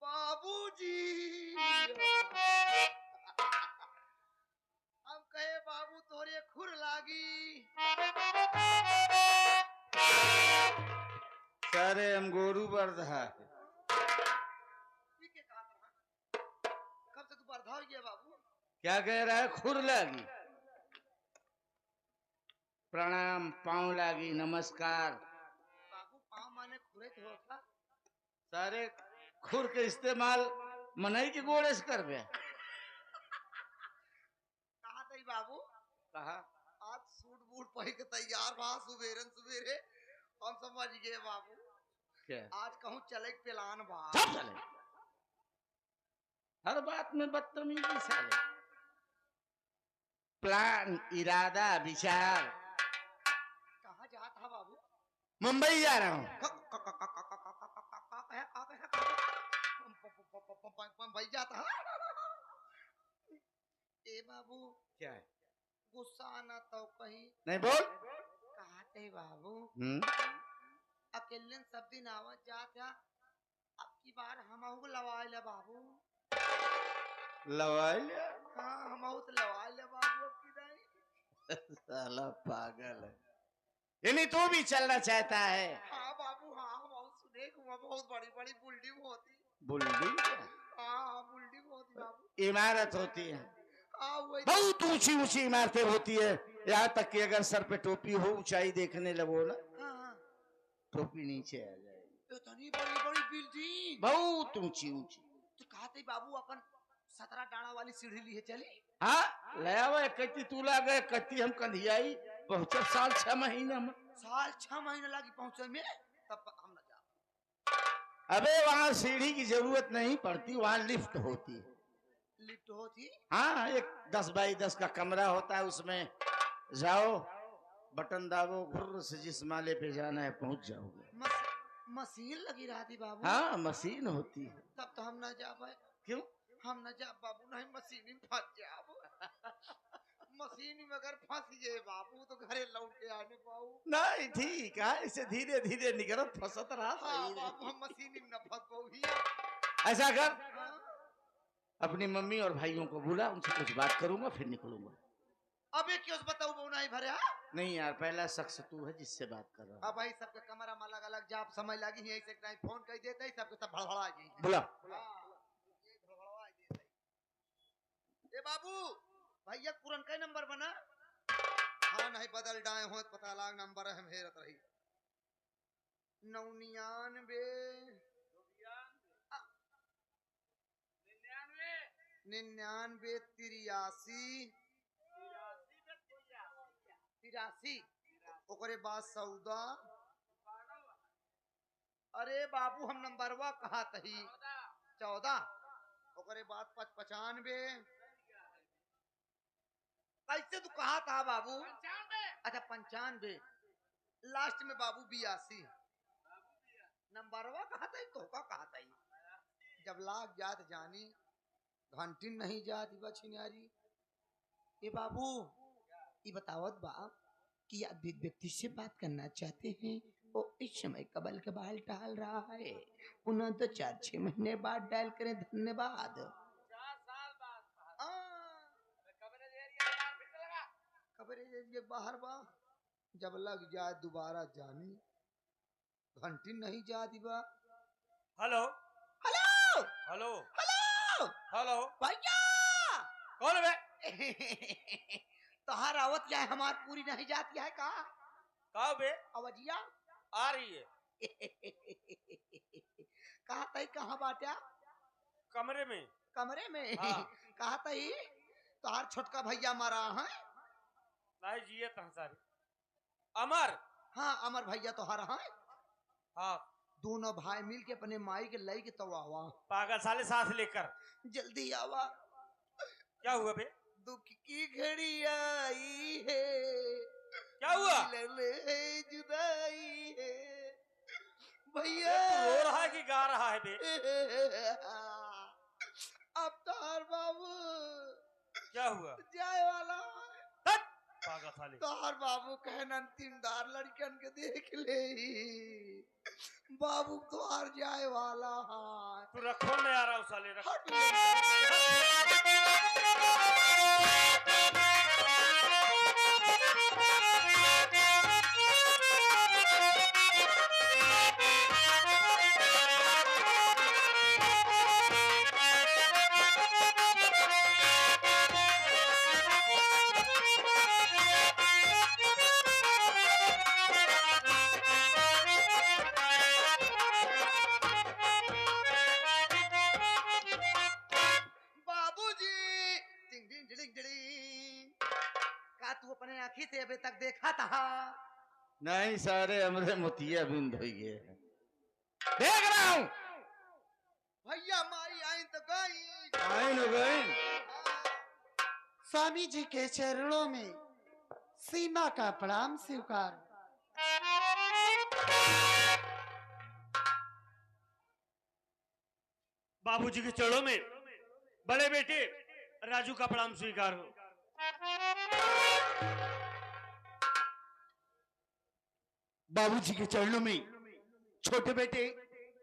बाबूजी हम कहे बाबू तोरे खुर लागी। सारे हम गोरू बरधा कब से तू बरधा हो गया बाबू? क्या कह रहा है? खुर लागी, प्रणाम, पाँव लागी, नमस्कार। बाबू पाँव माने खुरे तो होता। सारे खुर के इस्तेमाल मनई के गोड़े से कर गए। कहा तई बाबू? कहा आज सूट बूट पहन के तैयार बा सुबेरन सुबेरे। हम समझ गए बाबू क्या आज कहूँ चले प्लान बा। सब चले, हर बात में बदतमीजी साले। प्लान, इरादा, विचार। कहाँ जाता है बाबू? मुंबई जा रहा हूँ। मुंबई जाता है? ए बाबू क्या है? गुस्सा आना तो कहीं नहीं बोल। कहा थे बाबू अकेले सब दिन आवत जात है। अब की बार हम लवाए ले बाबू। लवाई ले? हाँ हम तो लवाए ले बाबू। अब की नहीं साला पागल है। यानी तू भी चलना चाहता है? हाँ बाबू हाँ हम सुने वहाँ बहुत बड़ी बड़ी बिल्डिंग होती। बिल्डिंग? हाँ बिल्डिंग होती बाबू। इमारत होती है, हाँ वही बहुत ऊंची ऊंची इमारतें होती है। यहाँ तक कि अगर सर पे टोपी हो, ऊंचाई देखने लगो ना, हाँ टोपी नीचे आ जाएगी। इतनी बड़ी बड़ी बिल्डिंग बहुत ऊंची ऊंची। तो कहते बाबू अपन 17 डाना वाली सीढ़ी लिए चले। हाँ ले आवा। कत्ती तू ला गए, कत्ती हम कंधियाई पहुंचे साल 6 महीना में। साल 6 महीने लगी पहुंचे में, तब हम न जा। अबे वहाँ सीढ़ी की जरूरत नहीं पड़ती, वहाँ लिफ्ट होती है। लिफ्ट होती? हाँ, एक 10 बाई 10 का कमरा होता है, उसमें जाओ, बटन दाबो, घुर्र से जिस माले पे जाना है पहुंच जाओगे। मशीन लगी रहती बाबू? हाँ मशीन होती है। तब तो हम न जा पाए। क्यों? हम न जा बाबू, नहीं मशीन में फंस जाओ। मशीन में अगर फंस गए बाबू तो घरे लौट के आने पाऊ। नहीं ठीक है, इसे धीरे धीरे निकलत फंसत रहा। हाँ बाबू हम मशीन में न फंस पाऊ। ऐसा कर, अपनी मम्मी और भाइयों को बुला, उनसे कुछ बात करूंगा फिर निकलूंगा। अबे क्यों बताऊ वो नहीं भरे? नहीं यार, पहला शख्स तू है जिससे बात कर रहा हूँ। अब भाई सबके कमरा में अलग अलग जाप समय लगी है, ऐसे नहीं फोन कर देते ही सबके सब भड़बड़ा गई। बुला। ए बाबू भैया पुरन का नंबर बना? हाँ नहीं बदल डाए हो तो पता लाग नंबर है हेरत रही। 99 83 ओकरे बाद 14। अरे बाबू हम नंबरवा कहा तही 14 ओकरे बाद 95। कैसे तू कहा था बाबू? अच्छा 95 लास्ट में बाबू 82। नंबरवा कहा था तो का कहा था जब लाग जात जानी घंटी नहीं जाती बछिनारी। ये बाबू ये बतावत बा कि आप व्यक्ति से बात करना चाहते हैं वो इस समय कबल के बाल टाल रहा है, उन्हें तो 4-6 महीने बाद डायल करें। धन्यवाद। कबरे बाहर बा जब लग जाए दोबारा जानी घंटी नहीं जाती बा। Hello hello hello hello hello भैया कौन है? तोहार आवत क्या है हमार पूरी नहीं जाती है का? कहा बे? अवजिया आ रही है। कहा तई कहाँ बाटा? कमरे में। कमरे में? हाँ। कहा तई तोहार छोटका भैया मारा है? नहीं जिए तहाँ सारी अमर। हाँ अमर भैया तोहार है। हाँ दोनों भाई मिल के अपने माई के लई के तो आवा। पागल साले साथ लेकर जल्दी आवा। क्या हुआ बे? दुख की घड़ी आई है। क्या हुआ? जुदाई है भैया। तू रो रहा है कि गा रहा है बे? अब तो हर बाबू क्या हुआ? जाए वाला है। पागल भागा साले। तोहर बाबू कहन अंतिमदार लड़कन के देख ले बाबू तोहर जाए वाला है। तू रखो नहीं आ रहा हूँ साले रख। हट ले। बाबूजी टिंग टिंग टिंग टिंग का तू अपने आँखी से अभी तक देखा था? नहीं सारे हमरे मोतिया बिंद हो गए हैं। देख रहा हूँ। भैया माई आई तो गई। आइन हो गई। स्वामी जी के चरणों में सीमा का प्रणाम स्वीकार। बाबूजी के चरणों में बड़े बेटे राजू का प्रणाम स्वीकार हो। बाबूजी के चरणों में छोटे बेटे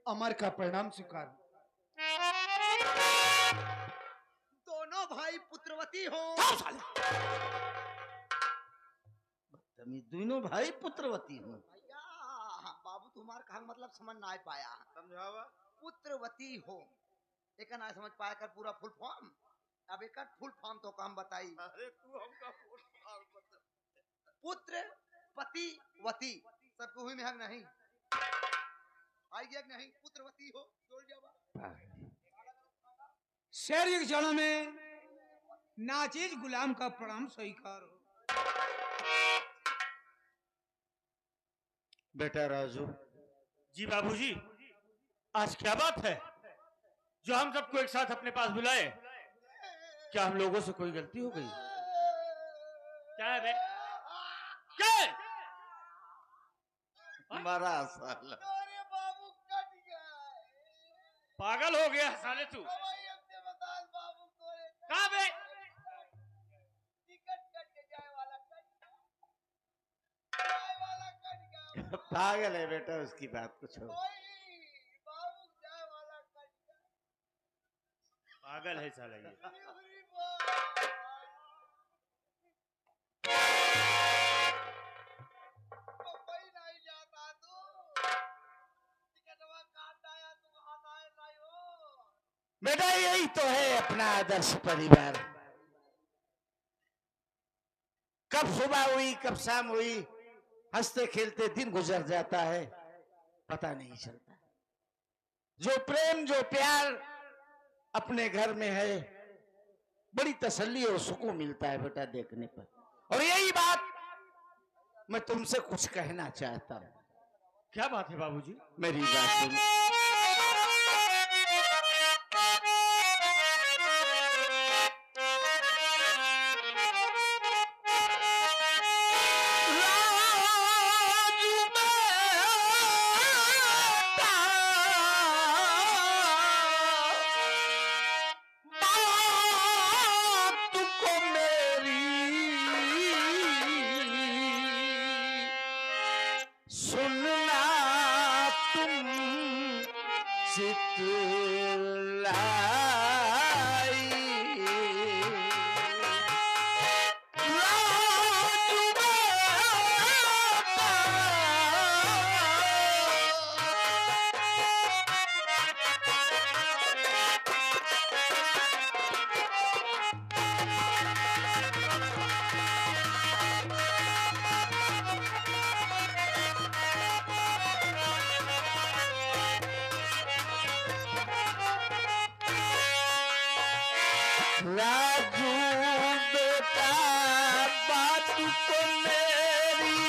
अमर का प्रणाम स्वीकार। दोनों भाई पुत्रवती हो। तुम दोनों भाई पुत्रवती हो। भैया बाबू तुम्हारा कहा मतलब समझ ना पाया। समझावा। पुत्रवती हो एक ना समझ पाया कर पूरा फुल फॉर्म। अब एक फुल फॉर्म तो काम बताई। अरे तू हमका फुल फॉर्म बता। पुत्र पति वती सबको हुई में हक नहीं आई गया नहीं। पुत्रवती हो जोड़ जावा। शेर के चरणों में नाचीज गुलाम का प्रणाम स्वीकार हो। बेटा राजू। जी बाबूजी आज क्या बात है जो हम सबको एक साथ अपने पास बुलाए? क्या हम लोगों से कोई गलती हो गई? क्या है बे? क्या है? हमारा साला अरे बाबू कट गया। पागल हो गया साले तू। भाई हमसे बता बाबू तोरे कहाँ बे? टिकट कट के जाए वाला कट गया। जाए वाला कट गया। पागल है बेटा उसकी बात को छोड़। ओए बाबू जाए वाला कट गया। पागल है साला ये। अरे बाबा कोई नहीं जाता तू। टिकटवा काट आया तू हटाए नहीं हो। बेटा यही तो है अपना आदर्श परिवार। कब सुबह हुई कब शाम हुई हंसते खेलते दिन गुजर जाता है पता नहीं चलता। जो प्रेम जो प्यार अपने घर में है बड़ी तसल्ली और सुकून मिलता है बेटा देखने पर। और यही बात मैं तुमसे कुछ कहना चाहता हूं। क्या बात है बाबूजी? मेरी बात सुनो। सुनना तुम चितलाई राजू बेटा बात को मेरी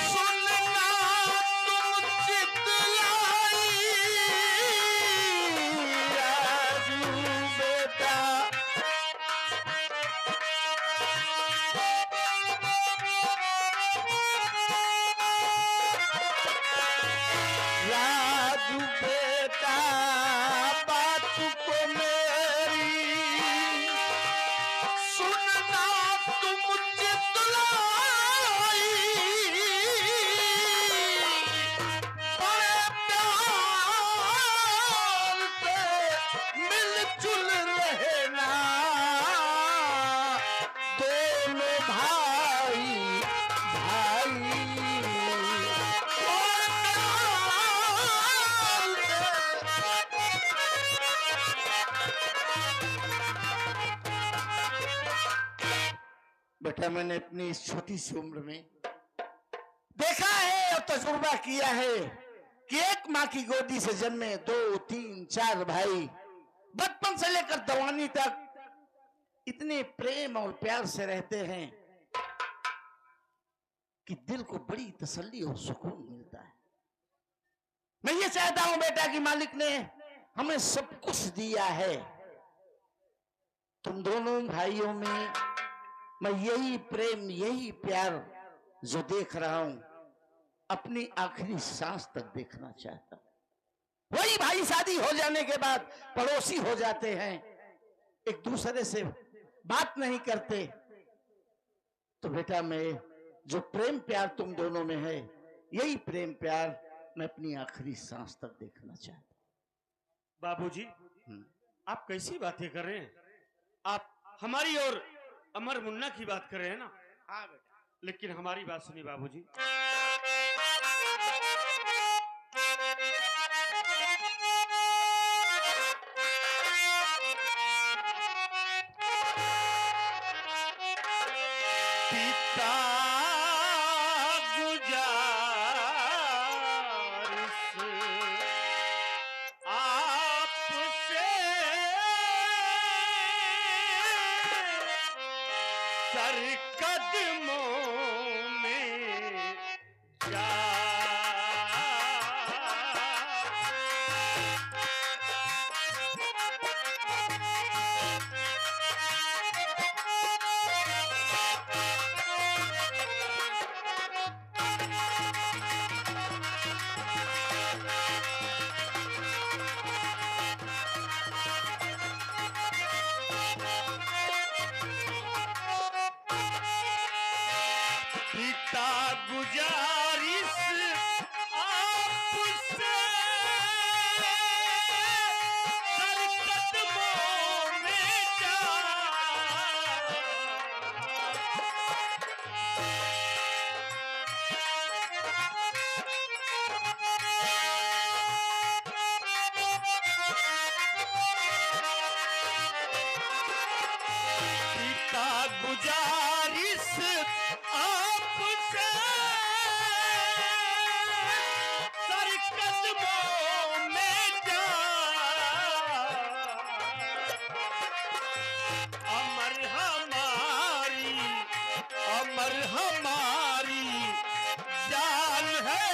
सुनना तुम चितलाई राजू बेटा राजू बेटा बात को मेरी बेटा मैंने अपनी इस छोटी सी उम्र में देखा है और तजुर्बा किया है कि एक माँ की गोदी से जन्मे 2, 3, 4 भाई बचपन से लेकर जवानी तक इतने प्रेम और प्यार से रहते हैं कि दिल को बड़ी तसल्ली और सुकून मिलता है। मैं ये चाहता हूं बेटा कि मालिक ने हमें सब कुछ दिया है, तुम दोनों भाइयों में मैं यही प्रेम यही प्यार जो देख रहा हूं अपनी आखिरी सांस तक देखना चाहता हूं। वही भाई शादी हो जाने के बाद पड़ोसी हो जाते हैं, एक दूसरे से बात नहीं करते, तो बेटा मैं जो प्रेम प्यार तुम दोनों में है यही प्रेम प्यार मैं अपनी आखिरी सांस तक देखना चाहता हूं। बाबूजी, आप कैसी बातें कर रहे हैं? आप हमारी और अमर मुन्ना की बात कर रहे हैं ना? हाँ बेटा। लेकिन हमारी बात सुनिए बाबूजी। पिता गुजारिश आपसे सर कदमों में जा पिता गुजारिश आपसे सर कदमों में जा पिता गुजारिश आपसे सर कदमों में जा अमर हमारी जान है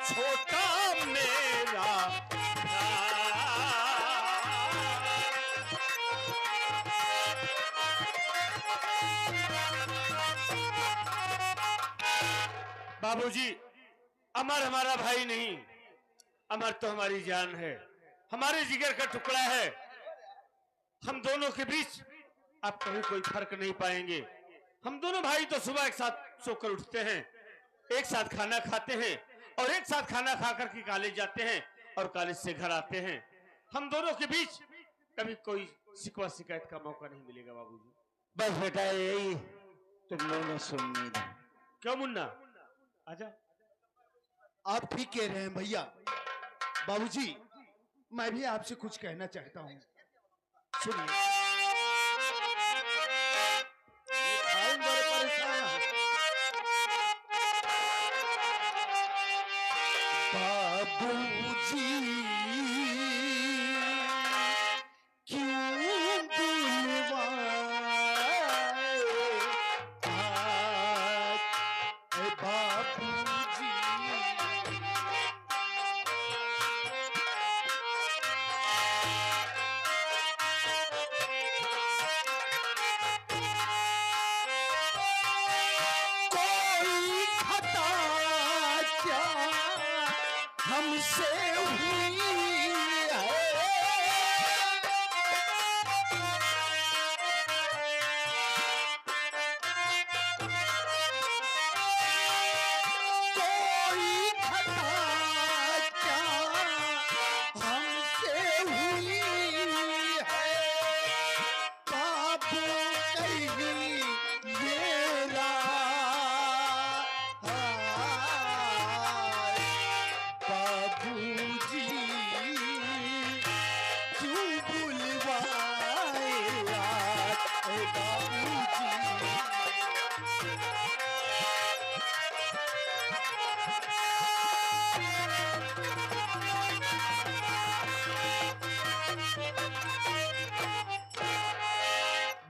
छोटा मेरा बाबूजी, अमर हमारा भाई नहीं, अमर तो हमारी जान है, हमारे जिगर का टुकड़ा है। हम दोनों के बीच आप कभी कोई फर्क नहीं पाएंगे। हम दोनों भाई तो सुबह एक साथ सोकर उठते हैं, एक साथ खाना खाते हैं और एक साथ खाना खाकर के कॉलेज जाते हैं और कॉलेज से घर आते हैं। हम दोनों के बीच कभी कोई शिकवा शिकायत का मौका नहीं मिलेगा बाबूजी। बस बेटा यही तुम दोनों से उम्मीद है। क्यों मुन्ना, आजा। आप ठीक कह रहे हैं भैया। बाबूजी, मैं भी आपसे कुछ कहना चाहता हूँ, सुनिए। भाई बड़े परेशान हैं। बाबूजी क्यों बुलवाए आज, ए बाबूजी। कोई खता क्या हमसे हुई,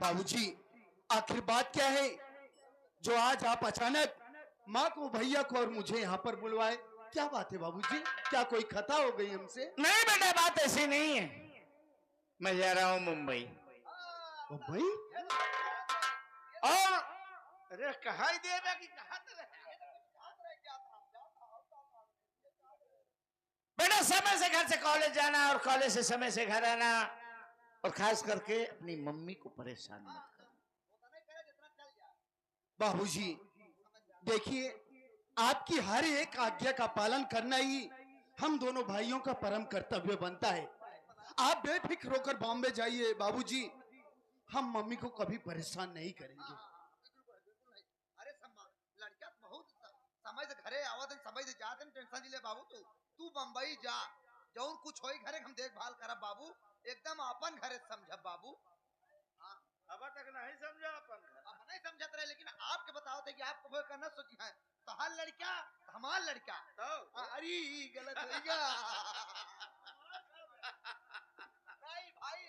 बाबूजी, आखिर बात क्या है जो आज आप अचानक माँ को, भैया को और मुझे यहाँ पर बुलवाए? क्या बात है बाबूजी? क्या कोई खता हो गई हमसे? नहीं बेटा, बात ऐसी नहीं है। मैं जा रहा हूँ मुंबई। मुंबई? और अरे कहा ही दे कि कहा बेटा, समय से घर से कॉलेज जाना और कॉलेज से समय से घर आना, और खास करके अपनी मम्मी को परेशान मत करना। बाबूजी देखिए, आपकी हर एक आज्ञा का पालन करना ही हम दोनों भाइयों का परम कर्तव्य बनता है। आप बेफिक्र होकर बॉम्बे जाइए बाबूजी, हम मम्मी को कभी परेशान नहीं करेंगे। अरे लड़का बहुत समय से घरे आवत, समय से जाते, टेंशन दिले बाबू। तू बम्बई जा, जौन कुछ होई घरे हम देखभाल करब बाबू, एकदम अपन घरे समझब बाबू। अब तक नहीं समझा अपन अब नहीं समझत रहे, लेकिन आपके बताओ थे कि आप कभी करना सोची है तो हर लड़का हमार लड़का तो अरे गलत हो गया। नहीं भाई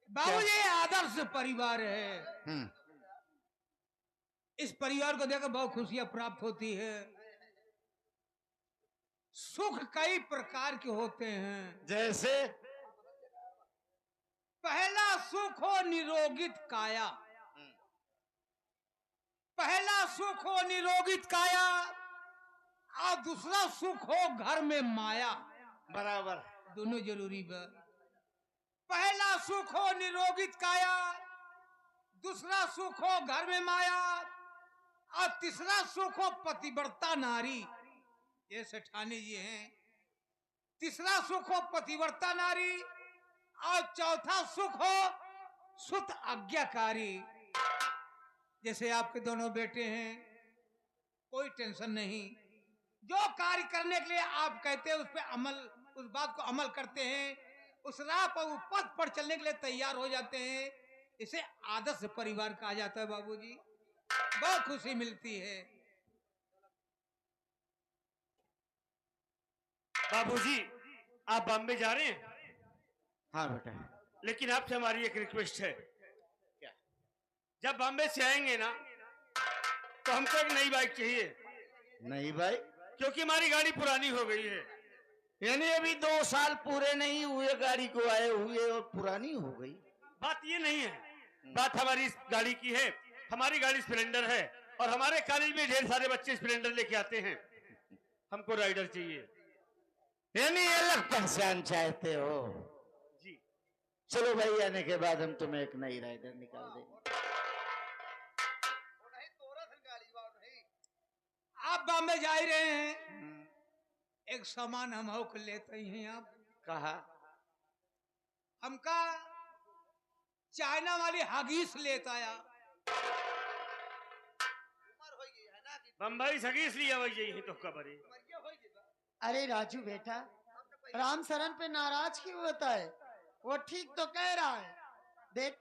बाबूजी आदर्श परिवार है। इस परिवार को देखकर बहुत खुशियां प्राप्त होती है। सुख कई प्रकार के होते हैं। जैसे पहला सुख हो निरोगित काया, पहला सुख हो निरोगित काया, और दूसरा सुख हो घर में माया। बराबर, दोनों जरूरी है। पहला सुख हो निरोगित काया, दूसरा सुख हो घर में माया, और तीसरा सुख हो पतिव्रता नारी। ये सेठानी जी हैं। तीसरा सुख हो पतिव्रता नारी, और चौथा सुख हो सुत आज्ञाकारी। जैसे आपके दोनों बेटे हैं, कोई टेंशन नहीं। जो कार्य करने के लिए आप कहते हैं उस पे अमल, उस बात को अमल करते हैं, उस राह पर, उस पथ पर चलने के लिए तैयार हो जाते हैं। इसे आदर्श परिवार कहा जाता है बाबूजी। बहुत खुशी मिलती है। बाबूजी, आप बॉम्बे जा रहे हैं, हाँ बेटा। लेकिन आपसे हमारी एक रिक्वेस्ट है। क्या? जब बॉम्बे से आएंगे ना, तो हमको एक नई बाइक चाहिए। नहीं भाई, क्योंकि हमारी गाड़ी पुरानी हो गई है। यानी अभी 2 साल पूरे नहीं हुए गाड़ी को आए हुए और पुरानी हो गई। बात ये नहीं है, बात हमारी इस गाड़ी की है। हमारी गाड़ी स्प्लेंडर है, और हमारे कॉलेज में ढेर सारे बच्चे स्प्लेंडर लेके आते हैं। हमको राइडर चाहिए। यानी अलग पहचान चाहते हो जी। चलो भाई, आने के बाद हम तुम्हें एक नई राइडर निकाल देंगे। आप बॉम्बे जा ही रहे हैं, एक सामान हम हो के लेते ही हैं। आप कहा हमका चाइना वाली हगीस लेता आया। बम्बई सगीस लिया वही यही तो खबर है। अरे राजू बेटा, राम शरण पे नाराज क्यों होता है? वो ठीक तो कह रहा है। देख,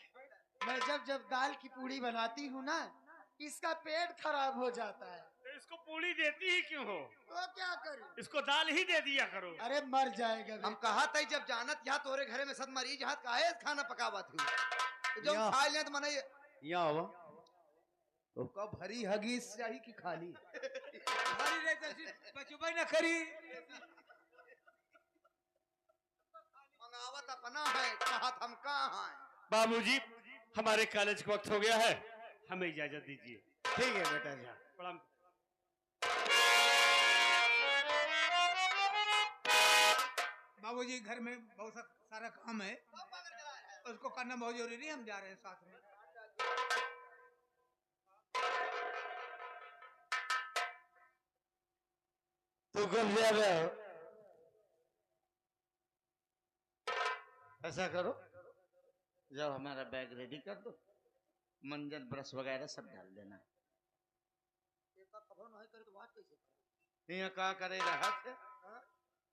मैं जब जब दाल की पूड़ी बनाती हूँ ना, इसका पेट खराब हो जाता है। तो इसको पूरी देती ही क्यों हो? तो क्या करूं? इसको दाल ही दे दिया करो। अरे मर जाएगा हम बेटा। कहा था जब जानत यहाँ तोरे घरे में सद मरीज यहाँ काहे खाना पकावा थी, तो जो या। खा लिया तो मने यहाँ आवा तो कब भरी हगीस चाहिए कि खाली? हमारी रहते बचुबाई न करी। मंगावत अपना है, कहा हम कहाँ हैं। बाबूजी, हमारे कॉलेज का वक्त हो गया है, हमें इजाजत दीजिए। ठीक है बेटा, जा। प्रणाम। बाबूजी, घर में बहुत सारा काम है, उसको करना बहुत जरूरी है। हम जा रहे हैं साथ में। तू कब जा रहे हो? ऐसा करो, जब हमारा बैग रेडी कर दो, मंजन ब्रश वगैरह सब डाल देना। यहाँ का करे राहत है,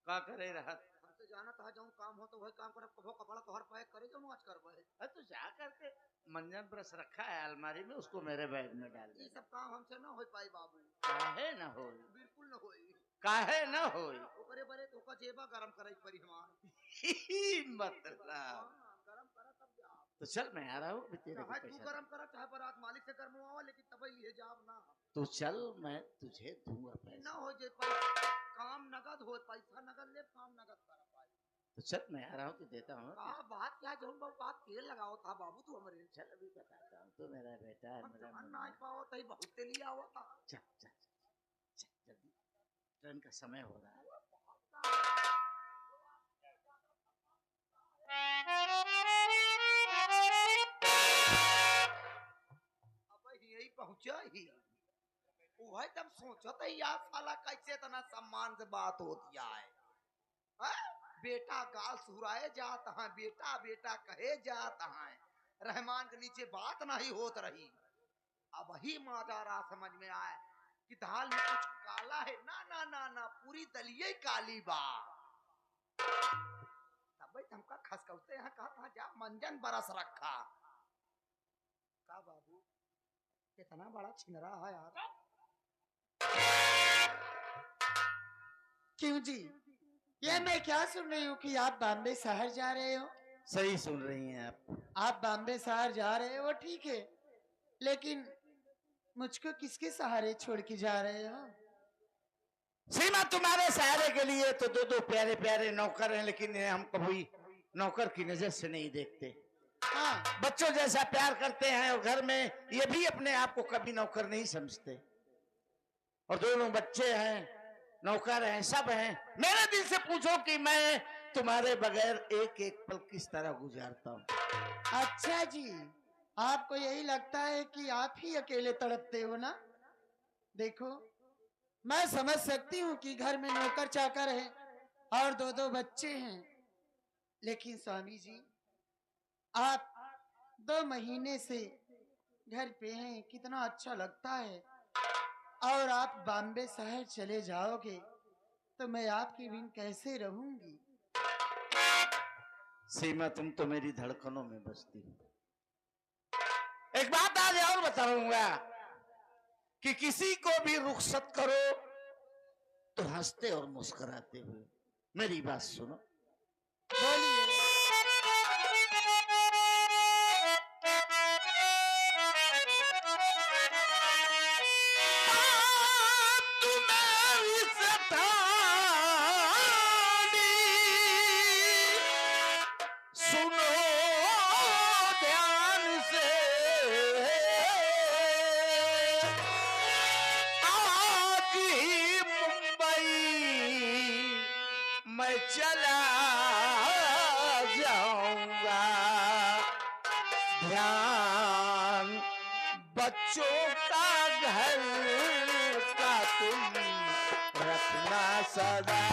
का करे राहत। हमसे जाना था, जाऊँ काम हो तो वही काम करब, कभो कपड़ा तोहर पैक करे जो आज करबे। अरे तो जा करके मंजन ब्रश रखा है अलमारी में, उसको मेरे बैग में डाल ये दे। सब काम हमसे ना हो पाई बाबू, काहे न हो, बिल्कुल ना होई। काहे न हो। ओकरे बरे तो का जेबा गरम करे परी हमार। मतलब गरम करा तब जा। तो चल मैं आ रहा हूँ अभी तेरे को चाहे तू पैसा। गरम करा चाहे बारात मालिक से करवावा, लेकिन तब लिए जाब ना तू चल मैं तुझे दूंगा ना पैसा। हो जे पैसा काम नगद हो, पैसा नगद ले, काम नगद कर पाए। तो चल मैं आ रहा हूँ तो देता हूँ। बात क्या जोन बात तेल लगाओ था बाबू तू हमरे चल अभी बताता हूँ, तो मेरा बेटा है, हम मेरा जान मुन्ना। ना पाओ तई बहुत तेल आवा था। चल चल चल जल्दी, ट्रेन का समय हो रहा है। अब यही पहुंचा ही वही तब सोचत है यार साला कैसे इतना सम्मान से बात होती है। हैं? बेटा गाल सुराए जात है, बेटा बेटा कहे जात है, रहमान के नीचे बात नहीं होत रही। अब ही माजारा समझ में आए कि दाल में कुछ काला है। ना ना ना ना पूरी दलिये काली बा। तब हमका खसकौते हैं कहा था जा मंजन बरस रखा का बाबू कितना बड़ा छिनरा है यार। क्यों जी, ये मैं क्या सुन रही हूँ कि आप बॉम्बे शहर जा रहे हो? सही सुन रही हैं आप। आप बॉम्बे शहर जा रहे हो ठीक है, लेकिन मुझको किसके सहारे छोड़ के जा रहे हो? सीमा तुम्हारे सहारे के लिए तो दो दो प्यारे प्यारे नौकर हैं, लेकिन हम कभी नौकर की नजर से नहीं देखते। हाँ, बच्चों जैसा प्यार करते हैं और घर में ये भी अपने आप को कभी नौकर नहीं समझते। और दोनों बच्चे हैं, नौकर हैं, सब हैं। मेरे दिल से पूछो कि मैं तुम्हारे बगैर एक एक पल किस तरह गुजारता हूँ। अच्छा जी, आपको यही लगता है कि आप ही अकेले तड़पते हो ना? देखो, मैं समझ सकती हूँ कि घर में नौकर चाकर है और दो दो बच्चे हैं, लेकिन स्वामी जी आप 2 महीने से घर पे हैं, कितना अच्छा लगता है। और आप बॉम्बे शहर चले जाओगे तो मैं आपके बिन कैसे रहूंगी? सीमा तुम तो मेरी धड़कनों में बसती हो। एक बात आज और बताऊंगा कि किसी को भी रुखसत करो तो हंसते और मुस्कुराते हुए। मेरी बात सुनो। बोलिए। सुनो ध्यान से, आज ही मुंबई मैं चला जाऊंगा। ध्यान बच्चों का घर का तुम रखना सदा।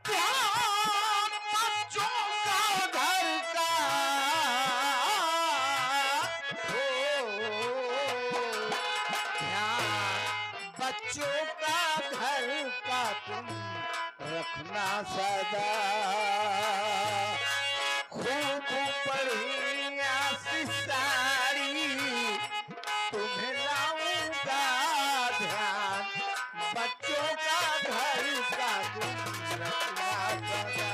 ध्यान बच्चों का घर का ध्यान बच्चों का घर का तुम रखना सदा। खूब बढ़िया सी साड़ी तुम्हें लाऊंगा। ध्यान बच्चों का घर का तुम रखना सदा।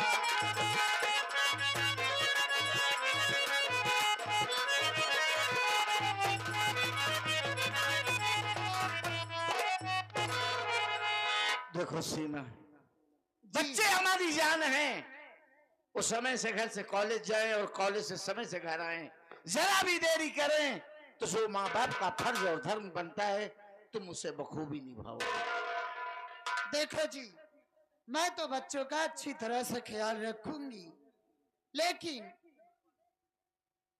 देखो सीमा, बच्चे हमारी जान हैं। वो समय से घर से कॉलेज जाएं और कॉलेज से समय से घर आएं। जरा भी देरी करें तो जो माँ बाप का फर्ज और धर्म बनता है तुम उसे बखूबी निभाओगे। देखो जी, मैं तो बच्चों का अच्छी तरह से ख्याल रखूंगी, लेकिन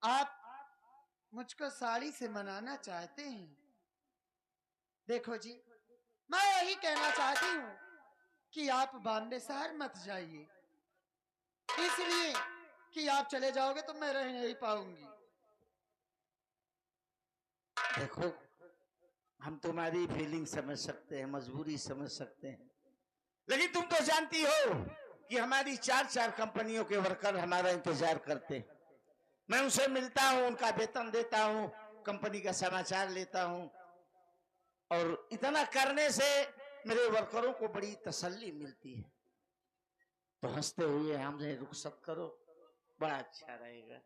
आप मुझको साड़ी से मनाना चाहते हैं। देखो जी, मैं यही कहना चाहती हूँ कि आप बॉम्बे शहर मत जाइए, इसलिए कि आप चले जाओगे तो मैं रह नहीं पाऊंगी। देखो, हम तुम्हारी फीलिंग समझ सकते हैं, मजबूरी समझ सकते हैं, लेकिन तुम तो जानती हो कि हमारी 4-4 कंपनियों के वर्कर हमारा इंतजार करते हैं। मैं उनसे मिलता हूं, उनका वेतन देता हूं, कंपनी का समाचार लेता हूं, और इतना करने से मेरे वर्करों को बड़ी तसल्ली मिलती है। तो हंसते हुए हमसे रुखसत करो, बड़ा अच्छा रहेगा।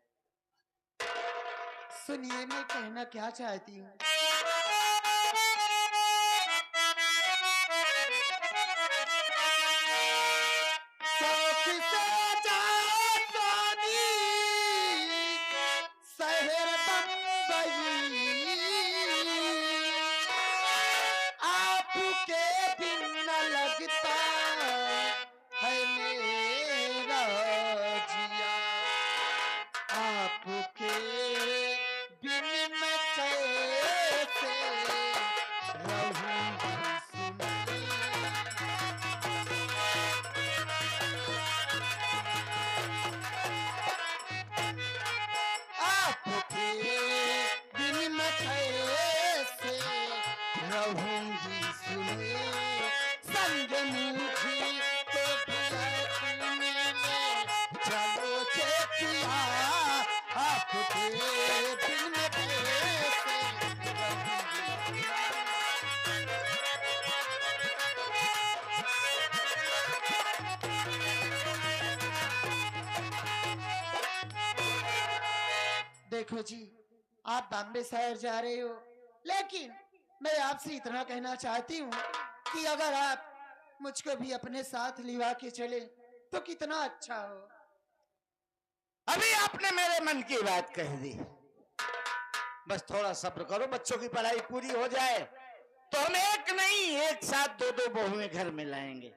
सुनिए, मैं कहना क्या चाहती हूँ। देखो जी, आप बॉम्बे शहर जा रहे हो, लेकिन मैं आपसे इतना कहना चाहती हूँ कि अगर आप मुझको भी अपने साथ लिवा के चले तो कितना अच्छा हो। अभी आपने मेरे मन की बात कह दी, बस थोड़ा सब्र करो, बच्चों की पढ़ाई पूरी हो जाए तो हम एक नहीं एक साथ दो दो बहुएं घर में लाएंगे।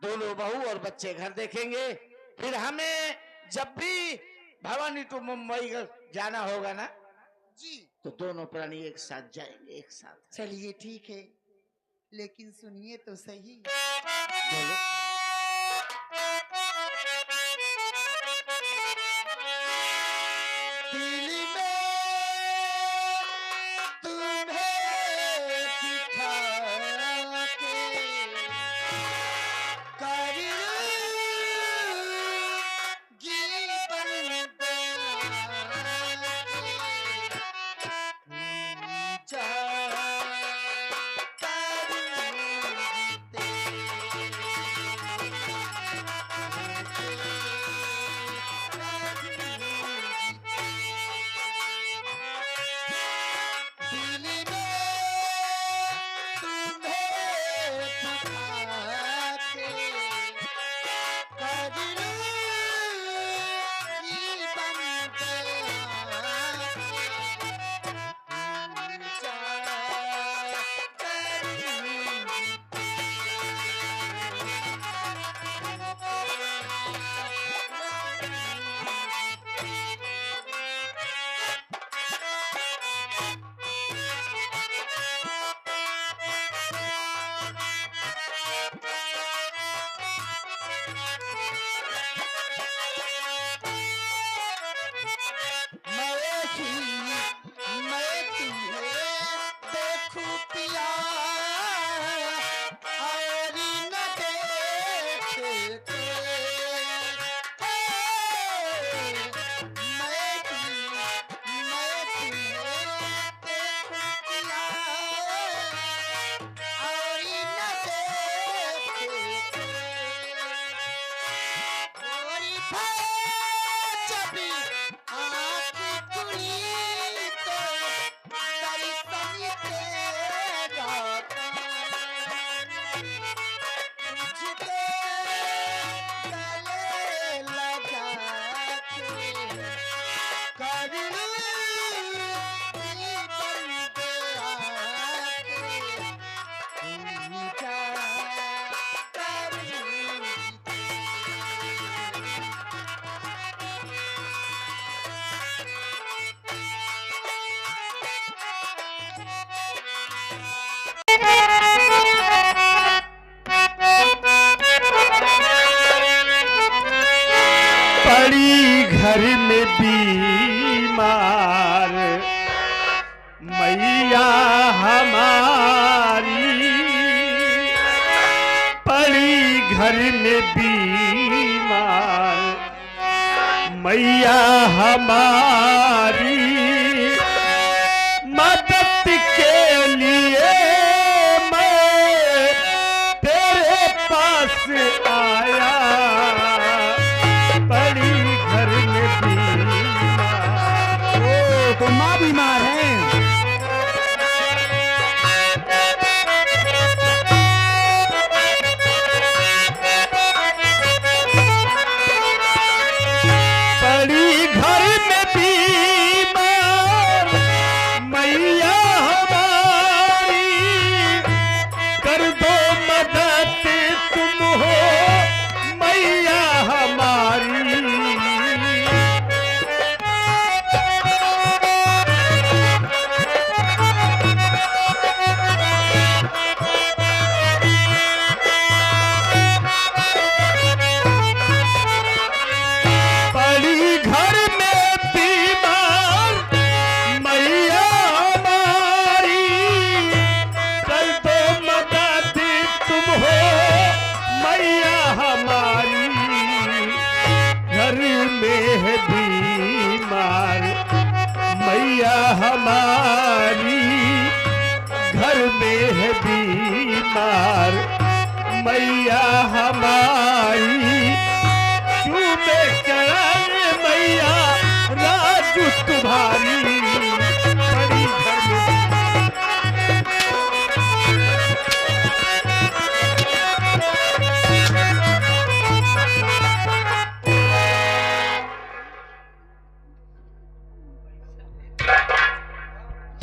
दोनों बहू और बच्चे घर देखेंगे। फिर हमें जब भी भवानी टू मुंबई जाना होगा ना जी, तो दोनों प्राणी एक साथ जाएंगे, एक साथ। चलिए ठीक है, लेकिन सुनिए तो सही। बोलो। दिल में तुम्हें बिठा के पड़ी घर में बीमार मैया हमारी, पड़ी घर में बीमार मैया हमारी, मदद के लिए मैं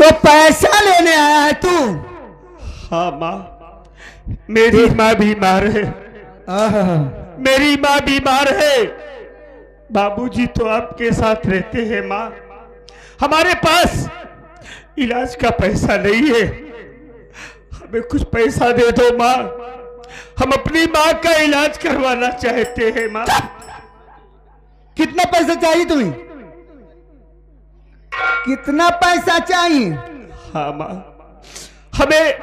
तो पैसा लेने आया है तू? हाँ माँ, मेरी माँ बीमार है, मेरी माँ बीमार है। बाबूजी तो आपके साथ रहते हैं माँ, हमारे पास इलाज का पैसा नहीं है, हमें कुछ पैसा दे दो माँ, हम अपनी माँ का इलाज करवाना चाहते हैं माँ। कितना पैसा चाहिए तुम्हें? कितना पैसा चाहिए? हाँ माँ, हमें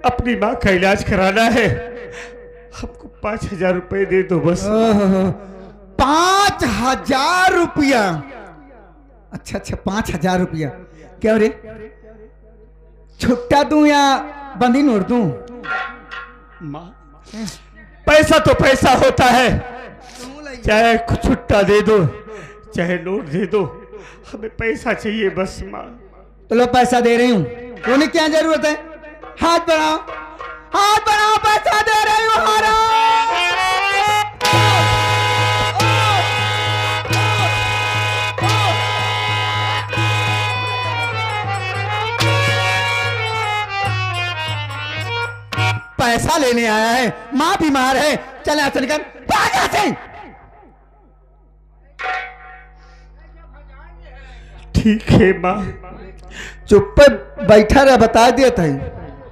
अपनी माँ का इलाज कराना है, हमको 5,000 रुपए दे दो बस। 5,000 रुपया? अच्छा 5,000 रुपया। क्या रे, छुट्टा दूं या बंदी नोट दूं? माँ, पैसा तो पैसा होता है, चाहे कुछ छुट्टा दे दो चाहे नोट दे दो, हमें पैसा चाहिए बस माँ। तो लो पैसा दे रही हूँ, रोने की क्या जरूरत है? हाथ बढ़ाओ, हाथ बढ़ाओ, पैसा दे रही हूँ। पैसा लेने आया है, माँ बीमार है, चल यहाँ से निकल, भाग यहाँ से। ठीक है माँ, चुप पे बैठा रहा, बता दिया था।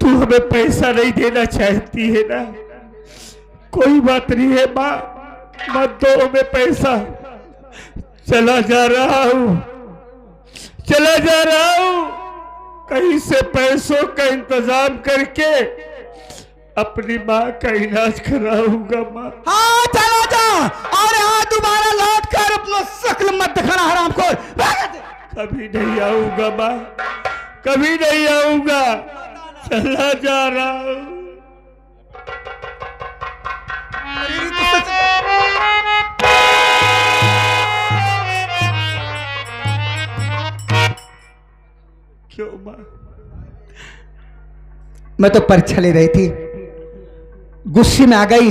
तू हमें पैसा नहीं देना चाहती है ना, कोई बात नहीं है माँ, मत दो हमें पैसा, चला जा रहा हूँ, चला जा रहा हूँ, कहीं से पैसों का इंतजाम करके अपनी माँ का इलाज कराऊंगा माँ। हाँ चला जा, और यहाँ दोबारा लौट कर अपना शक्ल मत दिखाना हरामखोर। कभी नहीं आऊंगा माँ, कभी नहीं आऊंगा, चला जा रहा हूँ। क्यों माँ? मैं तो परीक्षा ले रही थी, गुस्से में आ गई।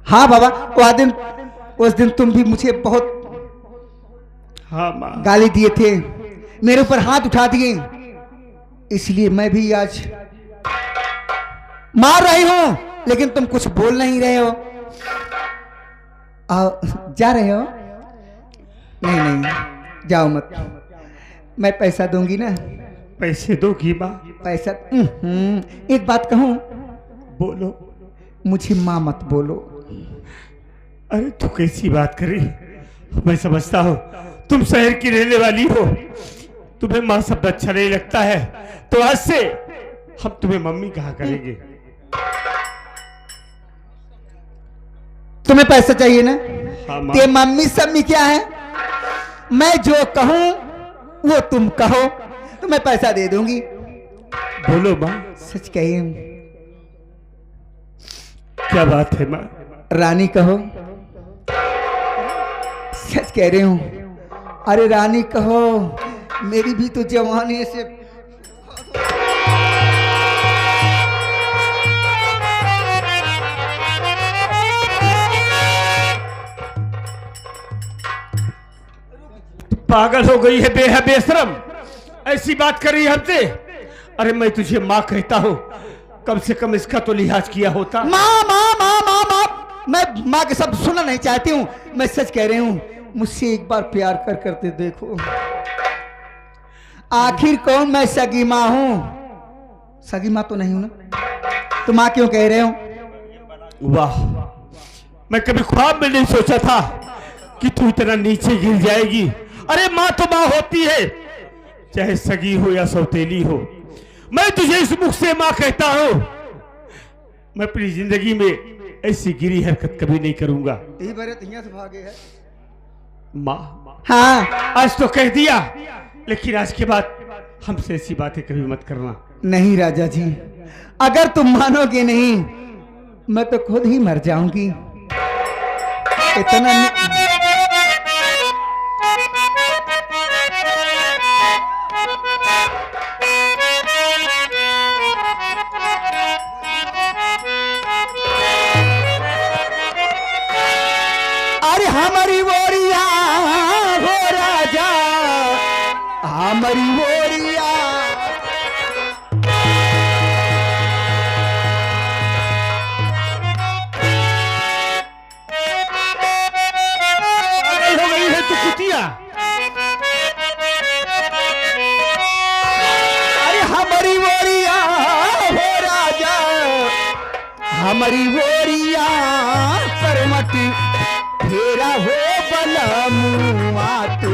हाँ बाबा, उस दिन तुम भी मुझे बहुत हाँ माँ, गाली दिए थे, मेरे ऊपर हाथ उठा दिए, इसलिए मैं भी आज मार रही हूं, लेकिन तुम कुछ बोल नहीं रहे हो। जा रहे हो? नहीं नहीं, जाओ मत, मैं पैसा दूंगी ना। पैसे दोगी माँ? पैसा एक बात कहूं? बोलो। मुझे माँ मत बोलो। अरे तू कैसी बात करी, मैं समझता हूँ तुम शहर की रहने वाली हो, तुम्हें माँ शब्द अच्छा नहीं लगता है, तो आज से हम तुम्हें मम्मी कहा करेंगे। तुम्हें पैसा चाहिए ना? हाँ माँ। ते मम्मी सम्मी क्या है, मैं जो कहूं वो तुम कहो तो मैं पैसा दे दूंगी। बोलो माँ। सच कहिए। क्या बात है माँ? रानी कहो। सच कह रही हूं। अरे रानी कहो, मेरी भी तो जवानी से पागल हो गई है बेशरम, ऐसी बात कर रही है हमसे। अरे मैं तुझे माँ कहता हूँ, कम से कम इसका तो लिहाज किया होता। माँ माँ माँ माँ माँ, मैं माँ के शब्द सुनना नहीं चाहती हूँ, मैं सच कह रही हूँ, मुझसे एक बार प्यार करते देखो। आखिर कौन मैं सगी माँ हूँ? सगी माँ तो नहीं हूं ना, तो माँ क्यों कह रहे हो? वाह, मैं कभी ख्वाब में नहीं सोचा था कि तू इतना नीचे गिर जाएगी। अरे माँ तो माँ होती है, चाहे सगी हो या सौतेली हो। मैं तुझे इस मुख से माँ कहता हूँ, मैं अपनी जिंदगी में ऐसी गिरी हरकत कभी नहीं करूंगा। से भागे है माँ। हाँ, आज तो कह दिया, लेकिन आज के बाद हमसे ऐसी बातें कभी मत करना। नहीं राजा जी, अगर तुम मानोगे नहीं, मैं तो खुद ही मर जाऊंगी। इतना अरे हमारी बोरिया हो राजा, हमारी ओरिया पागल हो गई है तू कुतिया। अरे हमारी ओरिया हो राजा, हमारी ओरिया करमट फेरा हो बलमुआ तू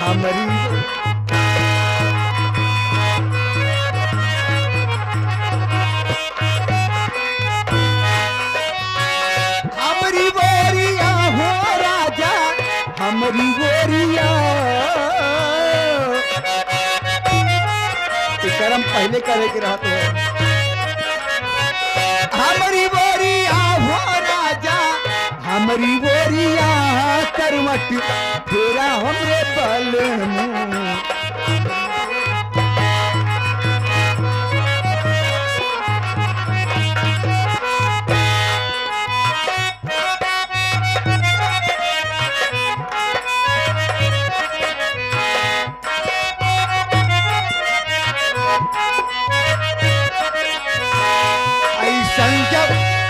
हमारी हमारी बोरिया हो राजा, हमारी बोरिया। कर्म पहले करे के रहते हो। हमारी बोरिया हो राजा, हमारी बोरिया करवट फेरा हमरे बलमुआ।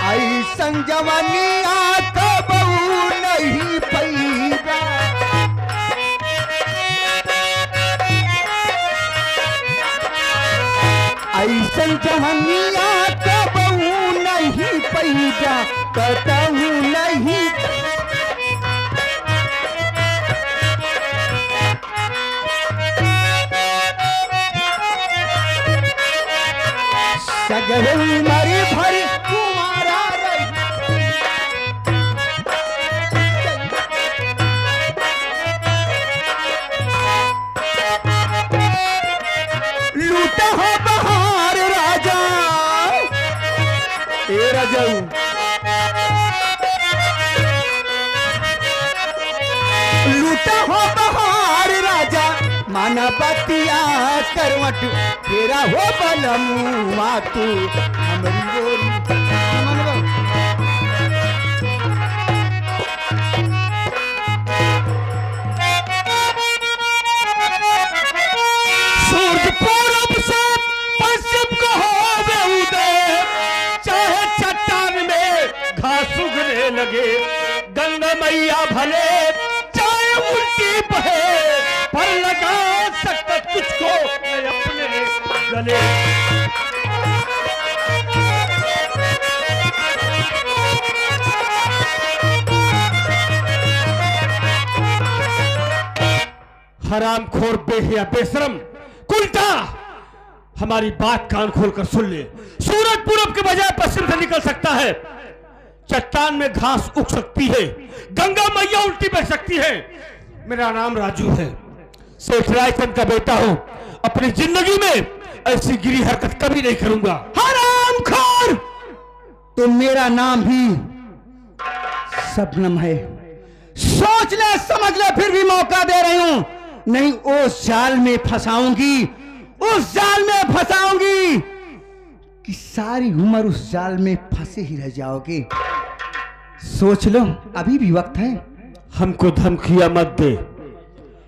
ऐसन जवानिया तो बहू नहीं पैदा। ऐसन जवानिया तो बहू नहीं पैदा, कतहू नहीं। सगरे उमर भर कुमारा रही। लूटा हो बहार राजा ए राजाऊ, लूटा हो बहार राजा माना बतिया करवट फेरा हो बलमुआ तू हमारी बोरी। सूरज पूरब से पश्चिम को होवे उदय, चाहे चट्टान में घास उगने लगे, गंगा मैया भले चाहे उल्टी बहे, पर लगा सकता तुझको मैं अपने गले। हरामखोर बेहिया बेशरम कुलटा, हमारी बात कान खोलकर सुन ले। सूरज पूरब के बजाय पश्चिम से निकल सकता है, चट्टान में घास उग सकती है, गंगा मैया उल्टी बह सकती है। मेरा नाम राजू है, सेठ रायचंद का बेटा हूं। अपनी जिंदगी में ऐसी गिरी हरकत कभी नहीं करूंगा। हरामखोर, तो मेरा नाम भी शबनम है। सोच ले समझ ले, फिर भी मौका दे रही हूं, नहीं उस जाल में फंसाऊंगी, उस जाल में फंसाऊंगी कि सारी उम्र उस जाल में फंसे ही रह जाओगे। सोच लो, अभी भी वक्त है। हमको धमकियां मत दे,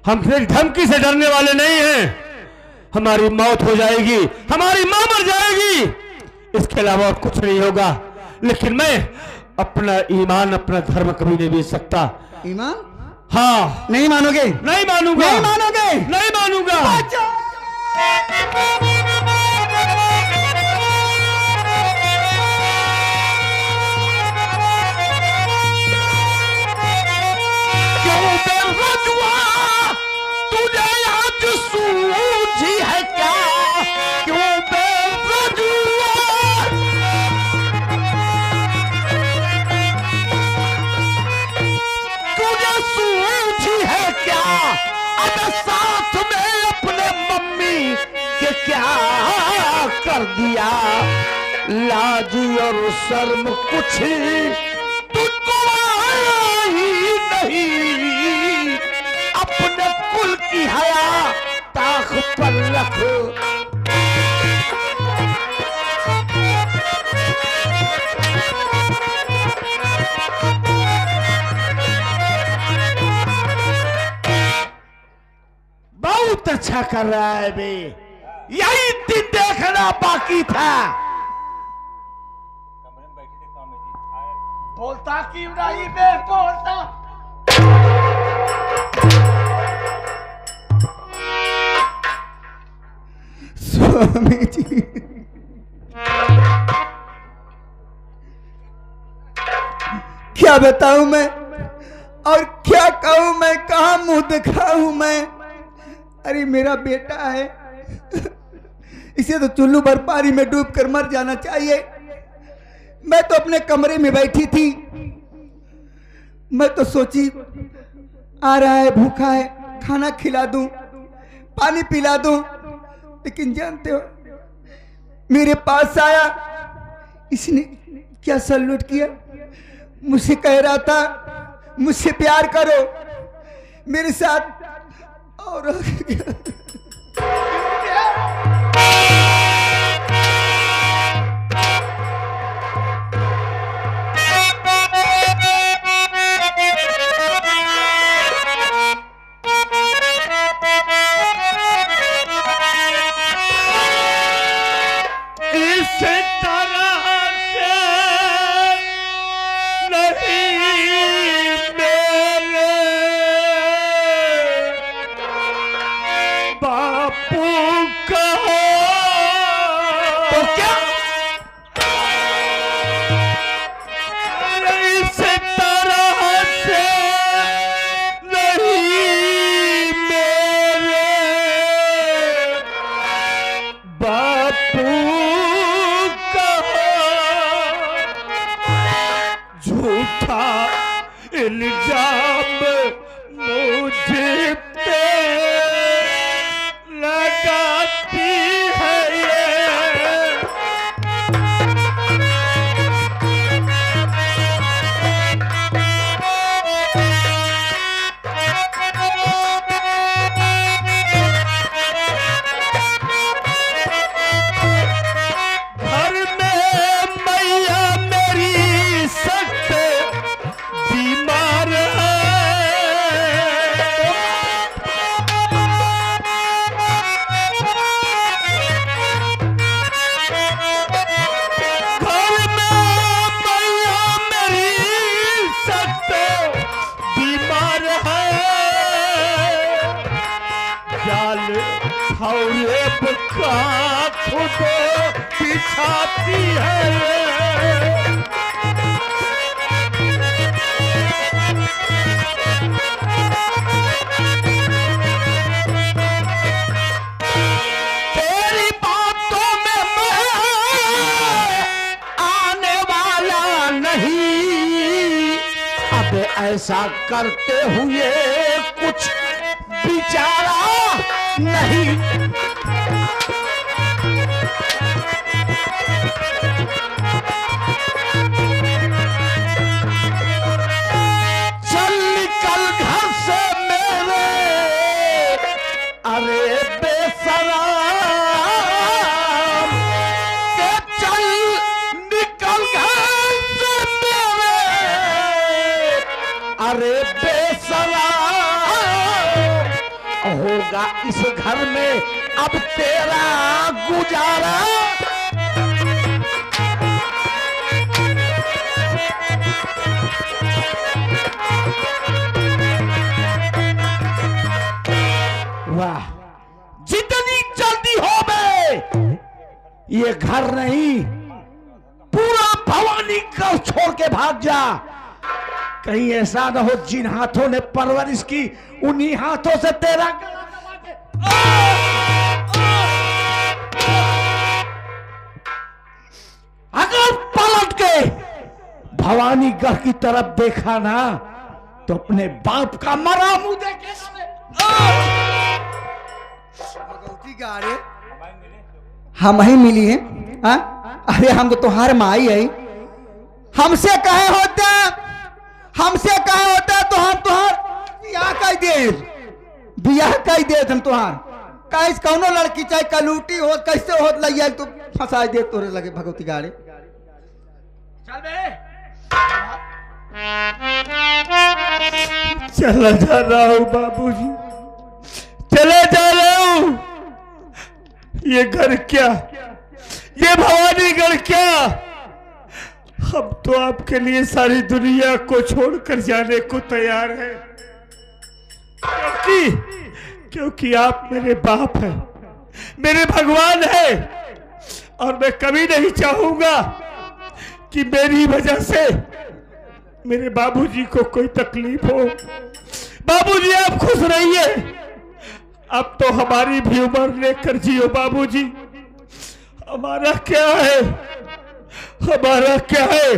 हम फिर धमकी से डरने वाले नहीं हैं। हमारी मौत हो जाएगी, हमारी मां मर जाएगी, इसके अलावा और कुछ नहीं होगा। लेकिन मैं अपना ईमान, अपना धर्म कभी नहीं बेच सकता। ईमान? हाँ। नहीं मानोगे? नहीं मानूंगा। नहीं मानोगे? नहीं मानूंगा। क्यों बेवजह तुझे आज सूझी है क्या? क्यों बेवजह तुझे सूझी है क्या? अब साथ में अपने मम्मी के क्या कर दिया? लाज और शर्म कुछ तुझको आया ही नहीं, अपने कुल की हया ताख पर रख। बहुत बहुत अच्छा कर रहा है बे, यही दिन देखना बाकी था। बोलता क्यों नहीं बे, बोलता। स्वामी जी, क्या बताऊं मैं और क्या कहूं मैं, कहां मुंह दिखाऊं मैं। अरे मेरा बेटा है, इसे तो चुल्लू भर पानी में डूब कर मर जाना चाहिए। मैं तो अपने कमरे में बैठी थी, मैं तो सोची आ रहा है, भूखा है, खाना खिला दूं, पानी पिला दूं, लेकिन जानते हो मेरे पास आया, इसने क्या सल्यूट किया, मुझसे कह रहा था मुझसे प्यार करो, मेरे साथ। और बिछाती है। तेरी बातों में मैं आने वाला नहीं, अब ऐसा करते हुए कुछ विचारा नहीं। चल निकल घर से मेरे, अरे बेसराम के चल निकल घर से मेरे, अरे बेसराम। होगा इस घर में अब तेरा गुजारा। वाह, जितनी जल्दी हो बे, ये घर नहीं पूरा भवानी का छोड़ के भाग जा। कहीं ऐसा न हो जिन हाथों ने परवरिश की उन्हीं हाथों से तेरा अगर पलट के भवानी गढ़ की तरफ देखा ना तो अपने बाप का मरा मुंह देखे। गाड़े हम ही मिली है। अरे हम तो तुम्हारे माई है, हमसे कहे होता, हमसे कहे होता तो हम तुहार बियाह कई दे, बियाह कई दे हम तुहार। कैस कौनो लड़की चाहे कलूटी हो कैसे हो लैया तो फंसा दे तोरे लगे भगवती गाड़े। चल बे, चला जा रहा हूँ बाबूजी, चले जा रहा हूँ। ये घर क्या, ये भवानीगढ़ क्या, हम तो आपके लिए सारी दुनिया को छोड़कर जाने को तैयार हैं, क्योंकि आप मेरे बाप हैं, मेरे भगवान हैं, और मैं कभी नहीं चाहूंगा कि मेरी वजह से मेरे बाबूजी को कोई तकलीफ हो। बाबूजी आप खुश रहिए, अब तो हमारी भी उम्र लेकर जियो बाबूजी। हमारा क्या है, हमारा क्या है,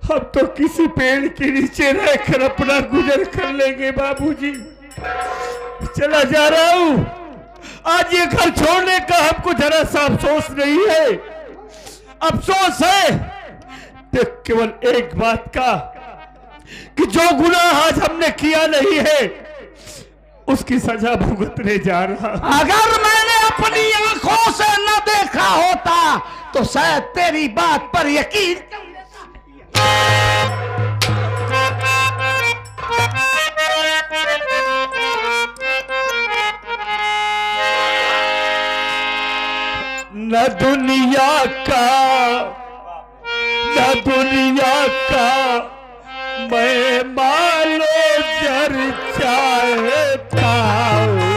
हम तो किसी पेड़ के नीचे रहकर अपना गुजर कर लेंगे बाबूजी। चला जा रहा हूं, आज ये घर छोड़ने का हमको जरा सा अफसोस नहीं है, अफसोस है तो केवल एक बात का कि जो गुनाह आज हमने किया नहीं है उसकी सजा भुगतने जा रहा। अगर मैंने अपनी आंखों से न देखा होता तो शायद तेरी बात पर यकीन न दुनिया का मैं मालो जर चाहता हूँ,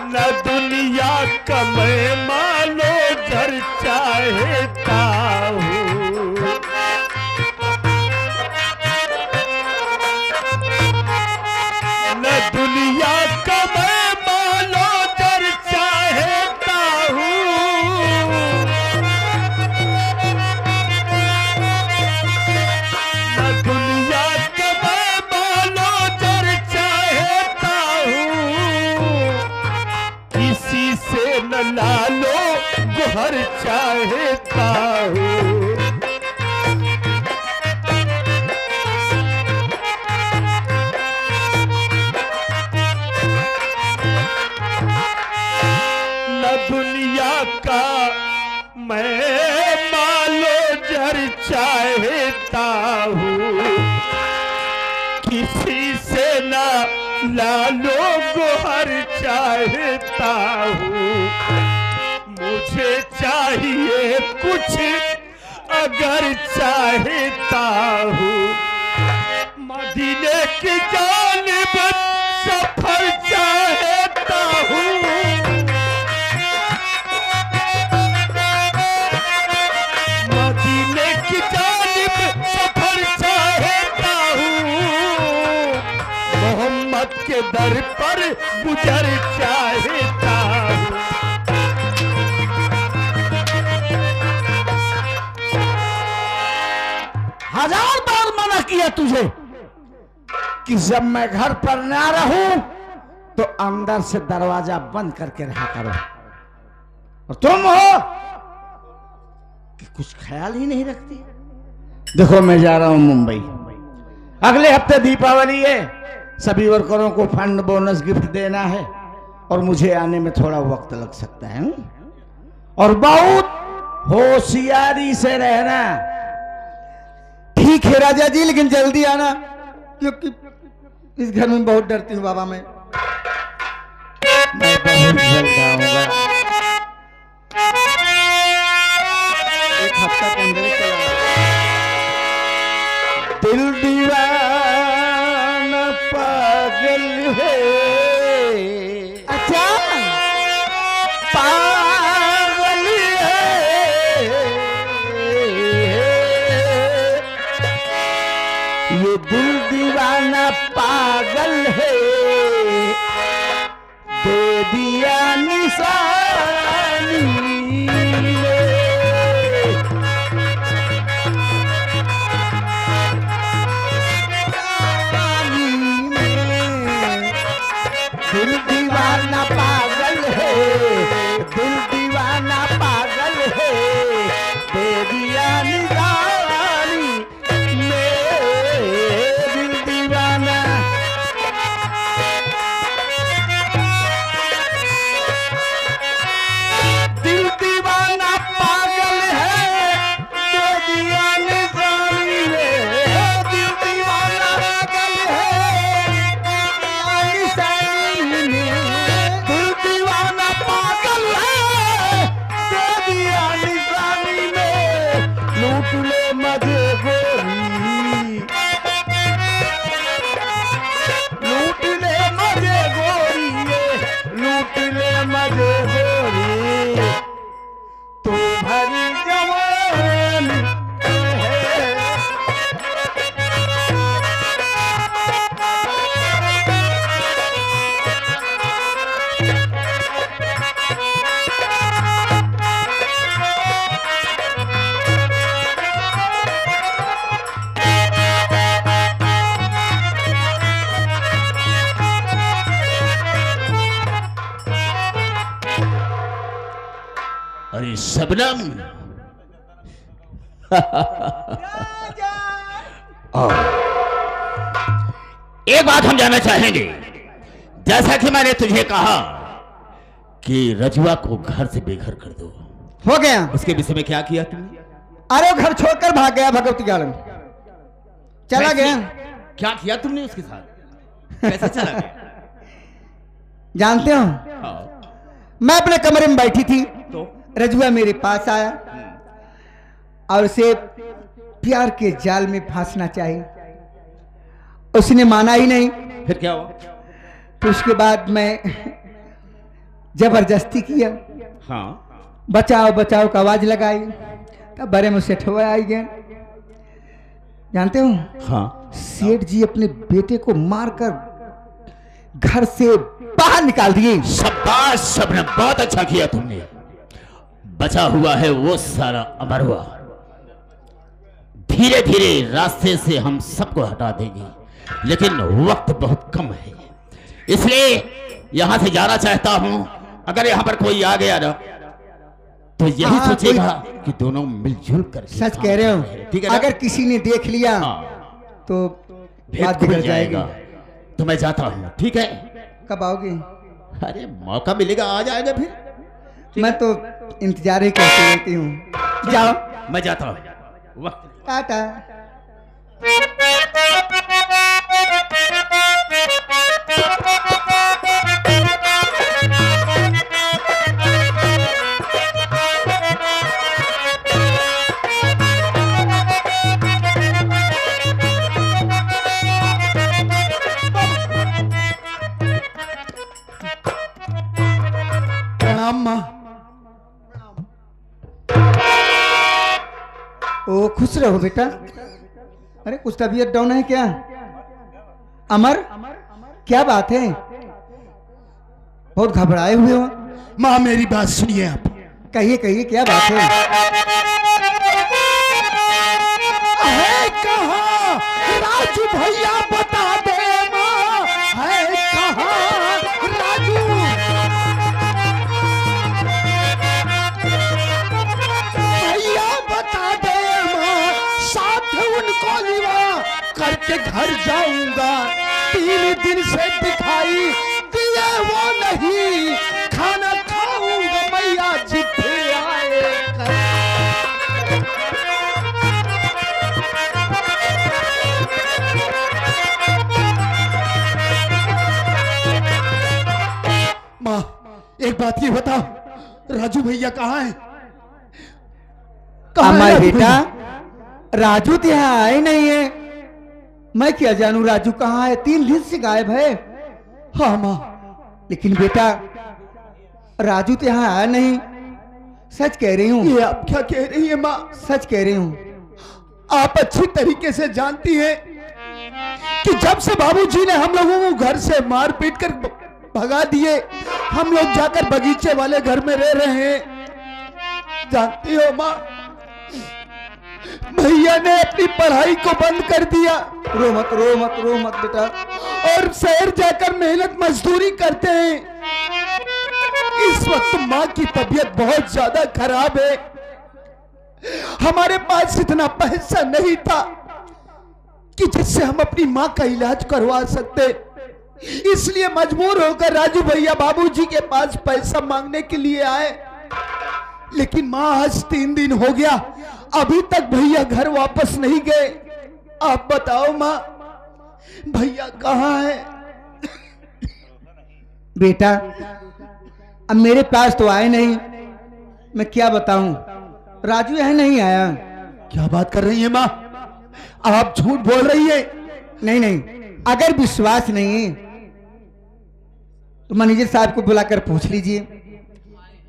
न दुनिया का मैं मालो जर चाहता हूँ, न दुनिया का मैं मालो जर चाहता हूँ, न दुनिया का मैं मालो जर चाहता हूँ, किसी से न लालो गुहर चाहता हूँ। दुनिया का मैं मालो जर चाहता हूँ, किसी से ना लालो गुहर चाहता हूँ, मुझे चाहिए कुछ अगर चाहता हूँ, मदीने की जानिब सफर चाहता हूँ, के दर पर गुजर चाहता हूँ। हजार बार मना किया तुझे कि जब मैं घर पर ना रहूं तो अंदर से दरवाजा बंद करके रहा करो, और तुम हो कि कुछ ख्याल ही नहीं रखती। देखो मैं जा रहा हूं मुंबई, अगले हफ्ते दीपावली है, सभी वर्करों को फंड बोनस गिफ्ट देना है और मुझे आने में थोड़ा वक्त लग सकता है, और बहुत होशियारी से रहना। ठीक है राजा जी, लेकिन जल्दी आना, क्योंकि इस घर में बहुत डरती हूँ बाबा मैं बहुत जल्द आऊंगा। एक हफ्ता के अंदर चला। दिल दीवाना पागल है, अच्छा पागल है, ये दिल दीवाना पागल है, दे दिया निशानी में। दिल दीवाना पागल है, दिल दीवाना पागल है, दे दिया निशानी में। दिल दीवाना दिल दीवाना पागल है, दे दिया निशानी में। दिल दीवाना पागल है, शबनम। एक बात हम जानना चाहेंगे, जैसा कि मैंने तुझे कहा कि रजुआ को घर से बेघर कर दो, हो गया। उसके विषय में क्या किया तुमने? अरे वो घर छोड़कर भाग गया भगवती गार्डन, चला गया। क्या किया तुमने उसके साथ? कैसे चला गया? जानते हो, हाँ, मैं अपने कमरे में बैठी थी, तो रजुआ मेरे पास आया और उसे प्यार के जाल में फांसना चाहिए। उसने माना ही नहीं। फिर क्या हुआ? तो उसके बाद मैं जबरदस्ती किया, हाँ, बचाओ बचाओ का आवाज लगाई, तब बड़े में सेठ हुआ आई गया। जानते हो, हाँ, सेठ जी अपने बेटे को मारकर घर से बाहर निकाल दिए। शाबाश शबनम, बहुत अच्छा किया तुमने। बचा हुआ है वो सारा अमरवा, धीरे धीरे रास्ते से हम सबको हटा देंगे, लेकिन वक्त बहुत कम है, इसलिए यहां से जाना चाहता हूं। अगर यहां पर कोई आ गया ना तो यही हाँ, सोचेगा कि दोनों मिलजुल कर। सच कह रहे हो, ठीक है ना? अगर किसी ने देख लिया हाँ, तो भेद बात खुल बिगड़ जाएगा। जाएगी। तो मैं जाता हूं, ठीक है? कब आओगे? अरे मौका मिलेगा आ जाएगा फिर। मैं तो इंतजार ही करती रहती हूँ। जाओ, मैं जाता हूं। वक्त टाटा। प्रणाम माँ। ओ खुश रहो बेटा। अरे कुछ तबीयत डाउन है क्या? अमर, क्या बात है? बहुत घबराए हुए हो। माँ मेरी बात सुनिए आप। कहिए कहिए, क्या बात है? है कहाँ राजू भैया बता दे माँ, है कहाँ राजू? भैया बता दे माँ, साथ उनको लिवा करके घर जाऊंगा। 3 दिन से दिखाई दिए वो नहीं, खाना खाऊंगा मैया जिथे आए कर। माँ एक बात ये बताओ, राजू भैया कहाँ है? कहाँ है अमर राजू बेटा, भैया? राजू तो यहाँ आए नहीं है। मैं क्या जानू राजू कहाँ है? 3 दिन से गायब है। हाँ माँ। लेकिन बेटा, राजू तो यहाँ आया नहीं। सच कह रही हूँ, ये आप क्या कह रही है माँ? सच कह रही हूँ। आप अच्छी तरीके से जानती हैं कि जब से बाबूजी ने हम लोगों को घर से मार पीट कर भगा दिए, हम लोग जाकर बगीचे वाले घर में रह रहे हैं। जानती हो माँ, भैया ने अपनी पढ़ाई को बंद कर दिया रो मत रो मत रो मत बेटा। और शहर जाकर मेहनत मजदूरी करते हैं। इस वक्त माँ की तबीयत बहुत ज्यादा खराब है। हमारे पास इतना पैसा नहीं था कि जिससे हम अपनी माँ का इलाज करवा सकते, इसलिए मजबूर होकर राजू भैया बाबूजी के पास पैसा मांगने के लिए आए। लेकिन माँ आज 3 दिन हो गया, अभी तक भैया घर वापस नहीं गए। आप बताओ माँ, भैया कहाँ है? बेटा, अब मेरे पास तो आए नहीं, मैं क्या बताऊं? राजू यहाँ नहीं आया। क्या बात कर रही है माँ? आप झूठ बोल रही है। नहीं नहीं, अगर विश्वास नहीं है तो मैनेजर साहब को बुलाकर पूछ लीजिए।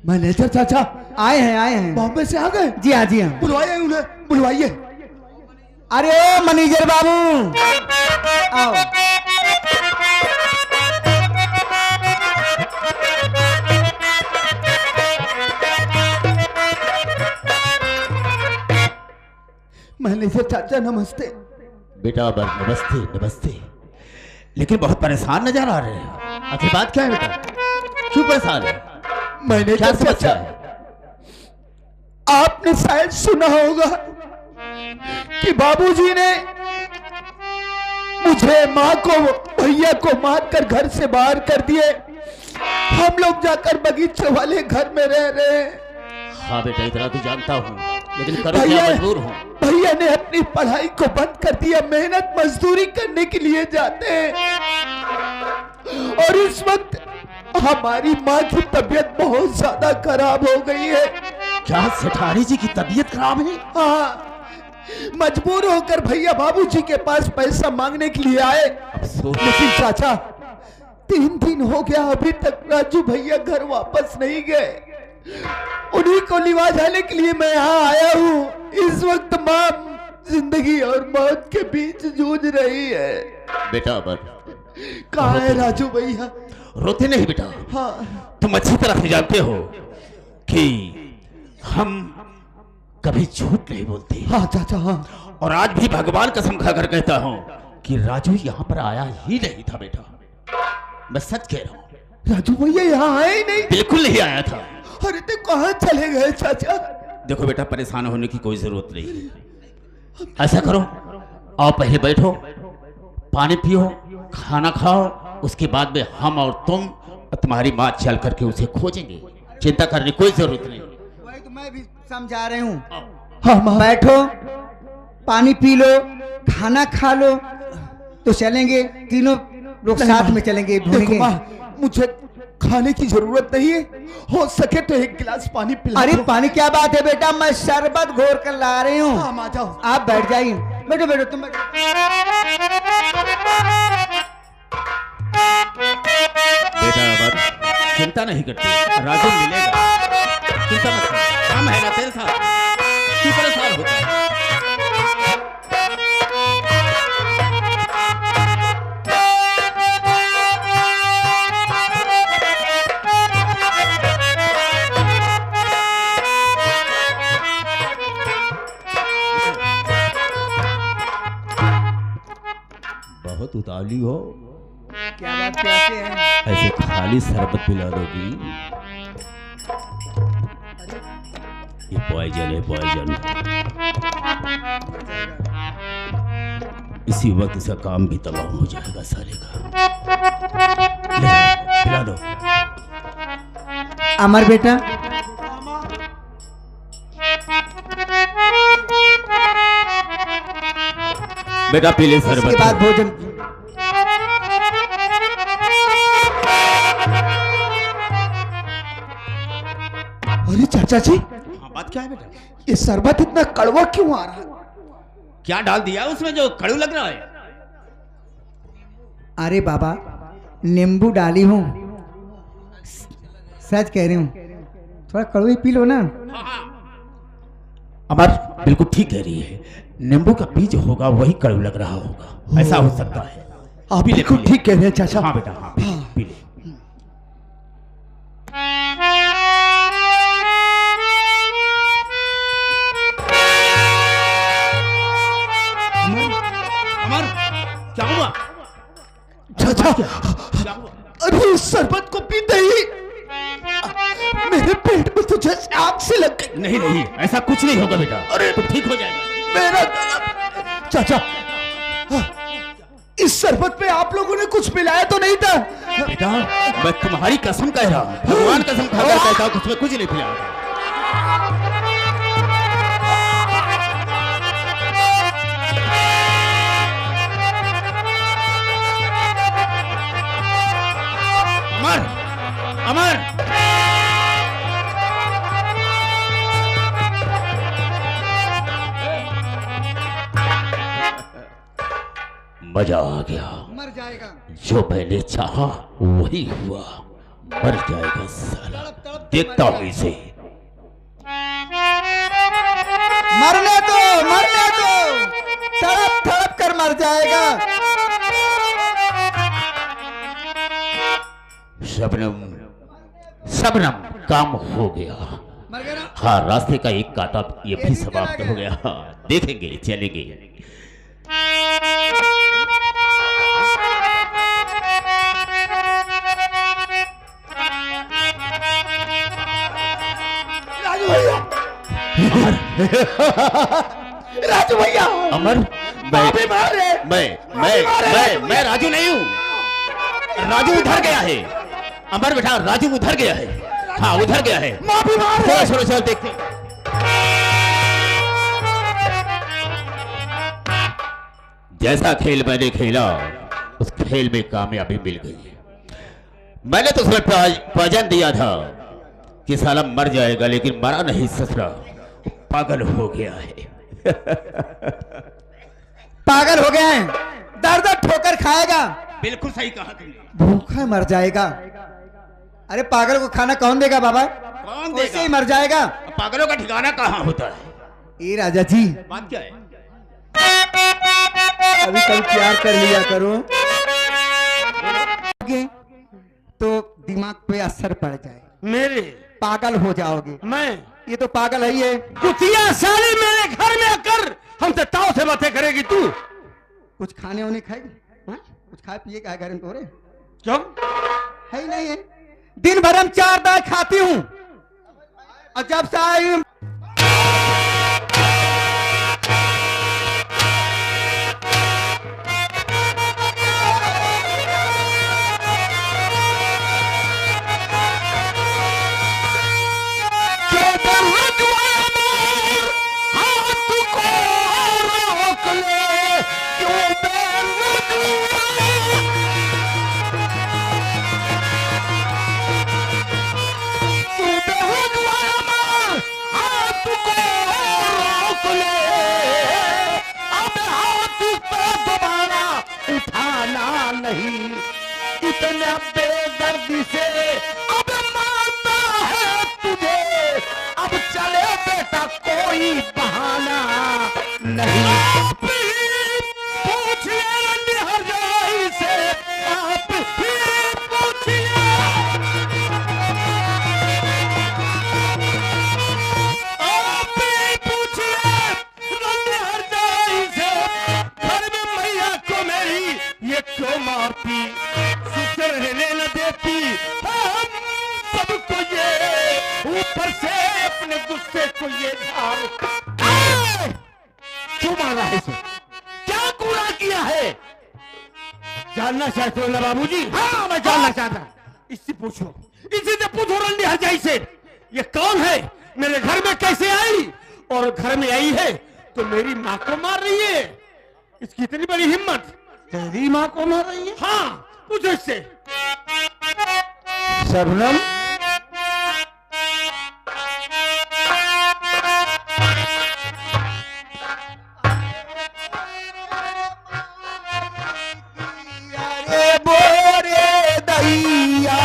मैनेजर चाचा आए हैं। बॉम्बे से आ गए? जी हाँ जी हाँ। बुलवाइए उन्हें, बुलवाइए। अरे ओ मैनेजर बाबू, आओ। मैनेजर चाचा नमस्ते। बेटा बस नमस्ते नमस्ते, लेकिन बहुत परेशान नजर आ रहे हैं। आखिर बात क्या है बेटा, क्यों परेशान है? क्या मैनेजर समस्या चाचा, है? आपने शायद सुना होगा कि बाबूजी ने मुझे, माँ को, भैया को मारकर घर से बाहर कर दिए। हम लोग जाकर बगीचे वाले घर में रह रहे हैं। हाँ बेटा, इतना तो जानता हूँ, लेकिन करो क्या, मजबूर हूँ। भैया ने अपनी पढ़ाई को बंद कर दिया, मेहनत मजदूरी करने के लिए जाते हैं। और इस वक्त हमारी माँ की तबीयत बहुत ज्यादा खराब हो गई है। क्या सेठानी जी की तबीयत खराब है? हाँ, मजबूर होकर भैया बाबूजी के पास पैसा मांगने के लिए आए। लेकिन चाचा, 3 दिन हो गया, अभी तक राजू भैया घर वापस नहीं गए। उन्हीं को लिवा जाने के लिए मैं यहाँ आया हूँ। इस वक्त माँ जिंदगी और मौत के बीच जूझ रही है। बेटा अमर, कहाँ है राजू भैया? रोते नहीं बेटा। हाँ, तुम अच्छी तरह से जानते हो कि हम कभी झूठ नहीं बोलते। हाँ चाचा, हाँ। और आज भी भगवान कसम खाकर कहता हूँ कि राजू यहाँ पर आया ही नहीं था बेटा। मैं सच कह रहा हूँ। राजू भैया यहाँ आए ही नहीं? बिल्कुल नहीं आया था। अरे तो कहाँ चले गए चाचा? देखो बेटा, परेशान होने की कोई जरूरत नहीं। ऐसा करो, आओ पहले बैठो, पानी पियो, खाना खाओ, उसके बाद में हम और तुम और तुम्हारी माँ चल करके उसे खोजेंगे। चिंता करने की कोई जरूरत नहीं। वही तो मैं भी समझा रही हूँ। हाँ माँ। बैठो, पानी पी लो, खाना खा लो, तो चलेंगे, तीनों लोग साथ में चलेंगे, देखो ढूंढेंगे। माँ, मुझे खाने की जरूरत नहीं है, हो सके तो 1 गिलास पानी पिला अरे दो। पानी क्या बात है बेटा, मैं शरबत घोर कर ला रही हूँ। हाँ माँ, जाओ। आप बैठ जाइए। बैठो बैठो, तुम बैठो। बेटा अमर, चिंता नहीं करती, राजू मिलेगा। चिंता मत कर, हम है ना तेरे साथ। क्यों परेशान होता है? बहुत उतावली हो, क्या बात कैसे है? ऐसे खाली शरबत पिला दोगी? ये पॉइजन है, पॉइजन। इसी वक्त इसका काम भी तमाम हो जाएगा साले का। ले, पिला दो। अमर बेटा, बेटा पी ले इसके शरबत। बाद भोजन। अरे चाचा जी, हाँ, बात क्या है बेटा? ये शरबत इतना कड़वा क्यों आ रहा है? क्या डाल दिया उसमें जो कड़ू लग रहा है? अरे बाबा, नींबू डाली हूँ, सच कह रही हूँ, थोड़ा कड़वी पी लो ना। अमर बिल्कुल ठीक कह रही है, नींबू का बीज होगा वही कड़ू लग रहा होगा, ऐसा हो सकता है। आप बिल्कुल ठीक कह रहे हैं चाचा। हाँ बेटा, हाँ पी ले। अमर, क्या हुआ? चाचा, क्या हुआ? अरे इस शरबत को पीते ही मेरे पेट में तो जैसे आग से लग गई। नहीं नहीं, ऐसा कुछ नहीं होगा बेटा, अरे तो ठीक हो जाएगा। मेरा गला। चाचा, इस शरबत पे आप लोगों ने कुछ मिलाया तो नहीं था? बेटा मैं तुम्हारी कसम कह रहा हूँ, भगवान कसम खाकर कहता हूँ, उसमें कुछ नहीं पिलाया। अमर, अमर, मजा आ गया। मर जाएगा। जो मैंने चाहा वही हुआ, मर जाएगा साला। देखता हूँ इसे। मरने दो, मरने दो, तड़प तड़प कर मर जाएगा। शबनम, शबनम, काम हो गया। मर गया ना? हाँ, रास्ते का एक कांटा ये भी समाप्त हो गया। हाँ, देखेंगे, चलेंगे। राजू भैया, राजू भैया अमर, माँ बीमार है। मैं राजू नहीं हूँ। राजू उधर गया है। अमर बेटा, राजू उधर गया है। हाँ, उधर गया है। माँ बीमार है। चलो चलो देखते हैं। जैसा खेल मैंने खेला, उस खेल में कामयाबी मिल गई। मैंने तो उसमें वचन दिया था कि साला मर जाएगा, लेकिन मरा नहीं ससुरा, पागल हो गया है। पागल हो गया है, दर दर ठोकर खाएगा, बिल्कुल सही कहा तुमने। भूखा मर जाएगा। अरे पागल को खाना कौन देगा बाबा? कौन वैसे ही देगा? मर जाएगा। पागलों का ठिकाना कहाँ होता है? ए राजा जी, बात क्या है? कभी कभी प्यार कर लिया करो, तो दिमाग पे असर पड़ जाए, मेरे पागल हो जाओगे। मैं ये तो पागल है ही है। कुतिया साली मेरे घर में आकर हमसे ताव से बातें करेगी तू? कुछ खाने होने खाएगी? हाँ? कुछ खाए पिए का है घर में तोरे? क्यों? है ही नहीं है। दिन भर हम 4 दाल खाती हूँ, और जब से आई हूं- नहीं इतना बेदर्दी से अब मारता है तुझे। अब चले बेटा कोई बहाना नहीं। पूछिए निहराई से, आप ही पूछिए। आप ही पूछिए निहराई से, घर में मैया को मेरी ये क्यों मारती, सुख रहने न देती। हम सबको ये ऊपर से अपने गुस्से को ये क्यों मारा है इसे? क्या गुनाह किया है? जानना चाहते हो ना बाबूजी? हाँ, मैं जानना चाहता। इससे पूछो, इसी से पूछो रंडी हरजाई से, ये कौन है, मेरे घर में कैसे आई, और घर में आई है तो मेरी माँ को मार रही है। इसकी इतनी बड़ी हिम्मत, तेरी माँ को मार रही है? हाँ, पूछो इससे। शबनम, अरे बोरे दैया,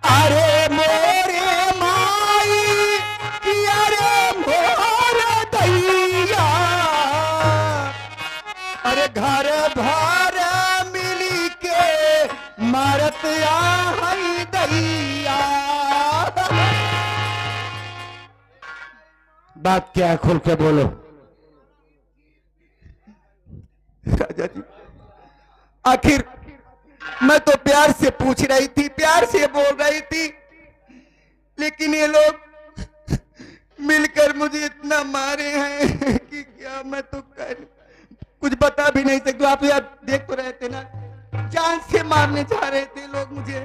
अरे मोरे माई, अरे मोरे दैया, अरे घर भर मिली के मारत आई दैया। बात क्या है, खुल के बोलो। राजा जी, आखिर मैं तो प्यार से पूछ रही थी, प्यार से बोल रही थी, लेकिन ये लोग मिलकर मुझे इतना मारे हैं कि क्या मैं तो कुछ बता भी नहीं सकता। आप यार देख तो रहे थे ना, जान से मारने जा रहे थे लोग मुझे।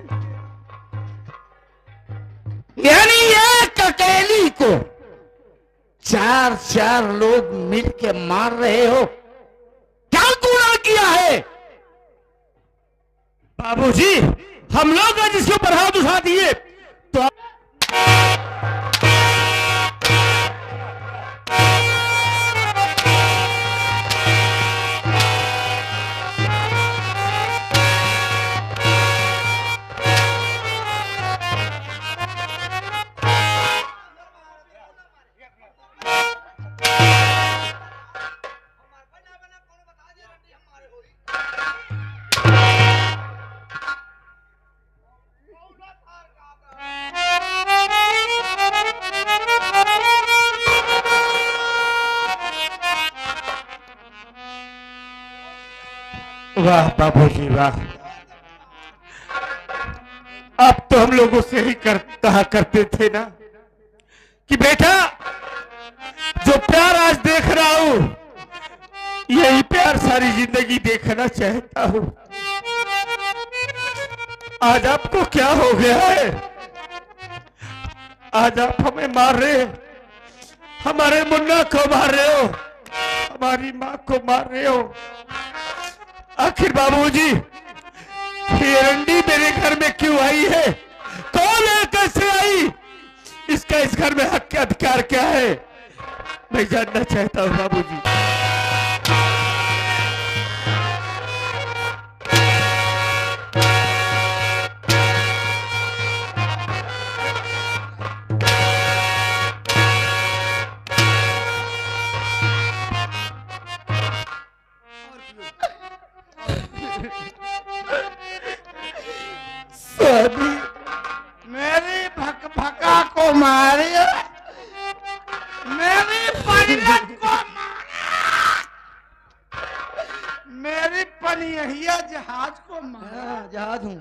यानी एक अकेली को 4 लोग मिलके मार रहे हो? क्या गुनाह किया है? बाबूजी, हम लोग जिसके ऊपर हाथ उठा दिए तो वाह बाबूजी वाह। आप तो हम लोगों से ही कहा करते थे ना कि बेटा जो प्यार आज देख रहा हूं यही प्यार सारी जिंदगी देखना चाहता हूं। आज आपको क्या हो गया है? आज आप हमें मार रहे हो, हमारे मुन्ना को मार रहे हो, हमारी माँ को मार रहे हो। आखिर बाबूजी ये रंडी मेरे घर में क्यों आई है? कौन है? कैसे आई? इसका इस घर में हक का अधिकार क्या है? मैं जानना चाहता हूँ बाबूजी। मेरी भका को मारियो, मेरी पायलट को मारा, मेरी पनिया जहाज को मारा। जहाज हूँ।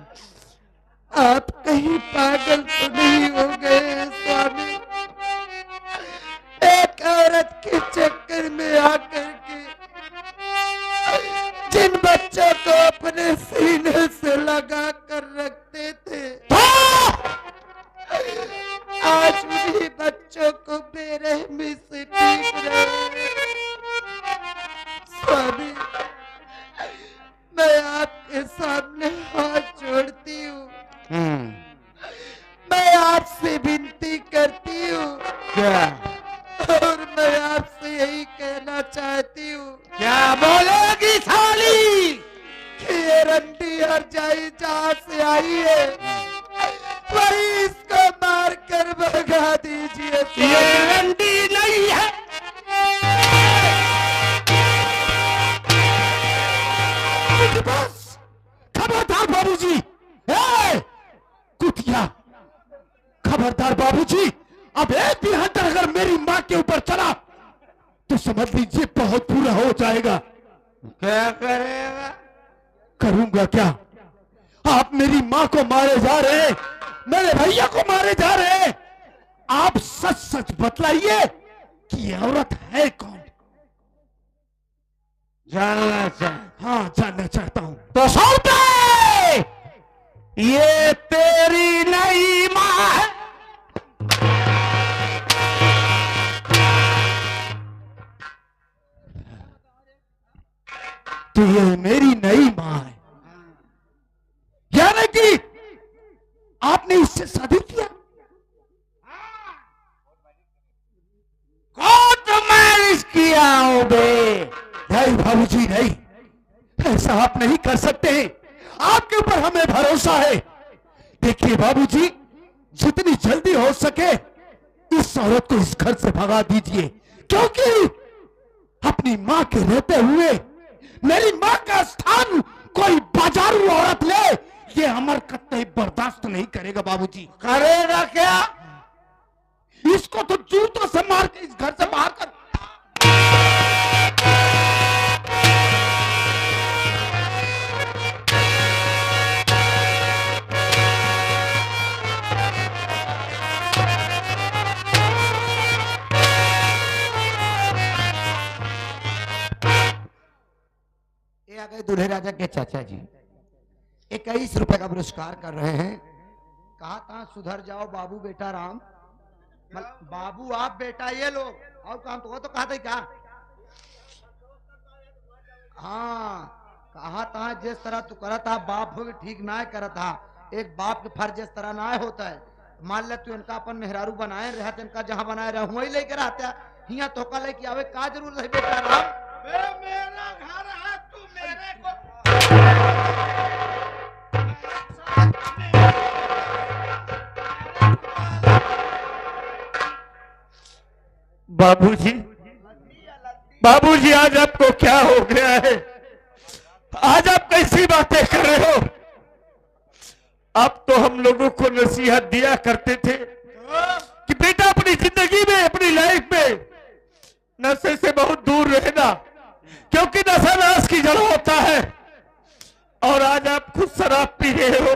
आप कहीं पागल तो नहीं हो गए स्वामी? एक औरत के चक्कर में आकर के जिन बच्चों को अपने सीने से लगा कर रखते थे, आज उन्हीं बच्चों को बेरहमी से पीट रहे हैं। स्वामी, मैं आपके सामने हाथ जोड़ती हूँ, मैं आपसे विनती करती हूँ। क्या? और मैं आपसे यही कहना चाहती हूँ। क्या बोलोगी साली? कि ये रंडी हर जाई जहाँ से आई है वही इसको मार कर भगा दीजिए। ये रंडी नहीं है। बस खबरदार बाबूजी, कुतिया, खबरदार बाबूजी, अब एक भी हंटर अगर मेरी माँ के ऊपर चला तो समझ लीजिए बहुत बुरा हो जाएगा। क्या करेगा? करूंगा क्या? आप मेरी माँ को मारे जा रहे हैं, मेरे भैया को मारे जा रहे हैं। आप सच सच बतलाइए कि ये औरत है कौन? जानना चाह? हाँ, जानना चाहता हूँ। तो सुन ले, ये तेरी नई माँ है। तो ये मेरी नई माँ है, यानी कि आपने इससे शादी किया? कोर्ट मैरिज किया हूं बे। नहीं बाबूजी, नहीं, ऐसा आप नहीं कर सकते। आपके ऊपर हमें भरोसा है। देखिए बाबूजी, जितनी जल्दी हो सके इस औरत को इस घर से भगा दीजिए, क्योंकि अपनी माँ के रहते हुए मेरी माँ का स्थान कोई बाजारू औरत ले, ये अमर कतई बर्दाश्त नहीं करेगा बाबूजी। करेगा क्या? इसको तो जूतों से मार के इस घर से बाहर कर। ये आ गए दूल्हे राजा के चाचा जी, 21 रुपए का पुरस्कार कर रहे हैं। कहा कहाँ सुधर जाओ बाबू बेटा राम। बाबू आप बेटा ये लोग और काम तो कहा था क्या? हाँ, कहा था जिस तरह तू करा था बाप हो ठीक ना करा था। एक बाप के फर्ज इस तरह ना होता है। मान ले तू इनका अपन मेहरारू बनाए रहते, इनका जहाँ बनाए रहा वही लेकर आते हिया धोखा लेके आवे का जरूर रहे बेटा राम। मेरा घर है, तू मेरे को बाबूजी, बाबूजी, आज आपको क्या हो गया है? आज आप कैसी बातें कर रहे हो? आप तो हम लोगों को नसीहत दिया करते थे कि बेटा अपनी जिंदगी में, अपनी लाइफ में नशे से बहुत दूर रहना, क्योंकि नशा नाश की जड़ होता है। और आज आप खुद शराब पी रहे हो,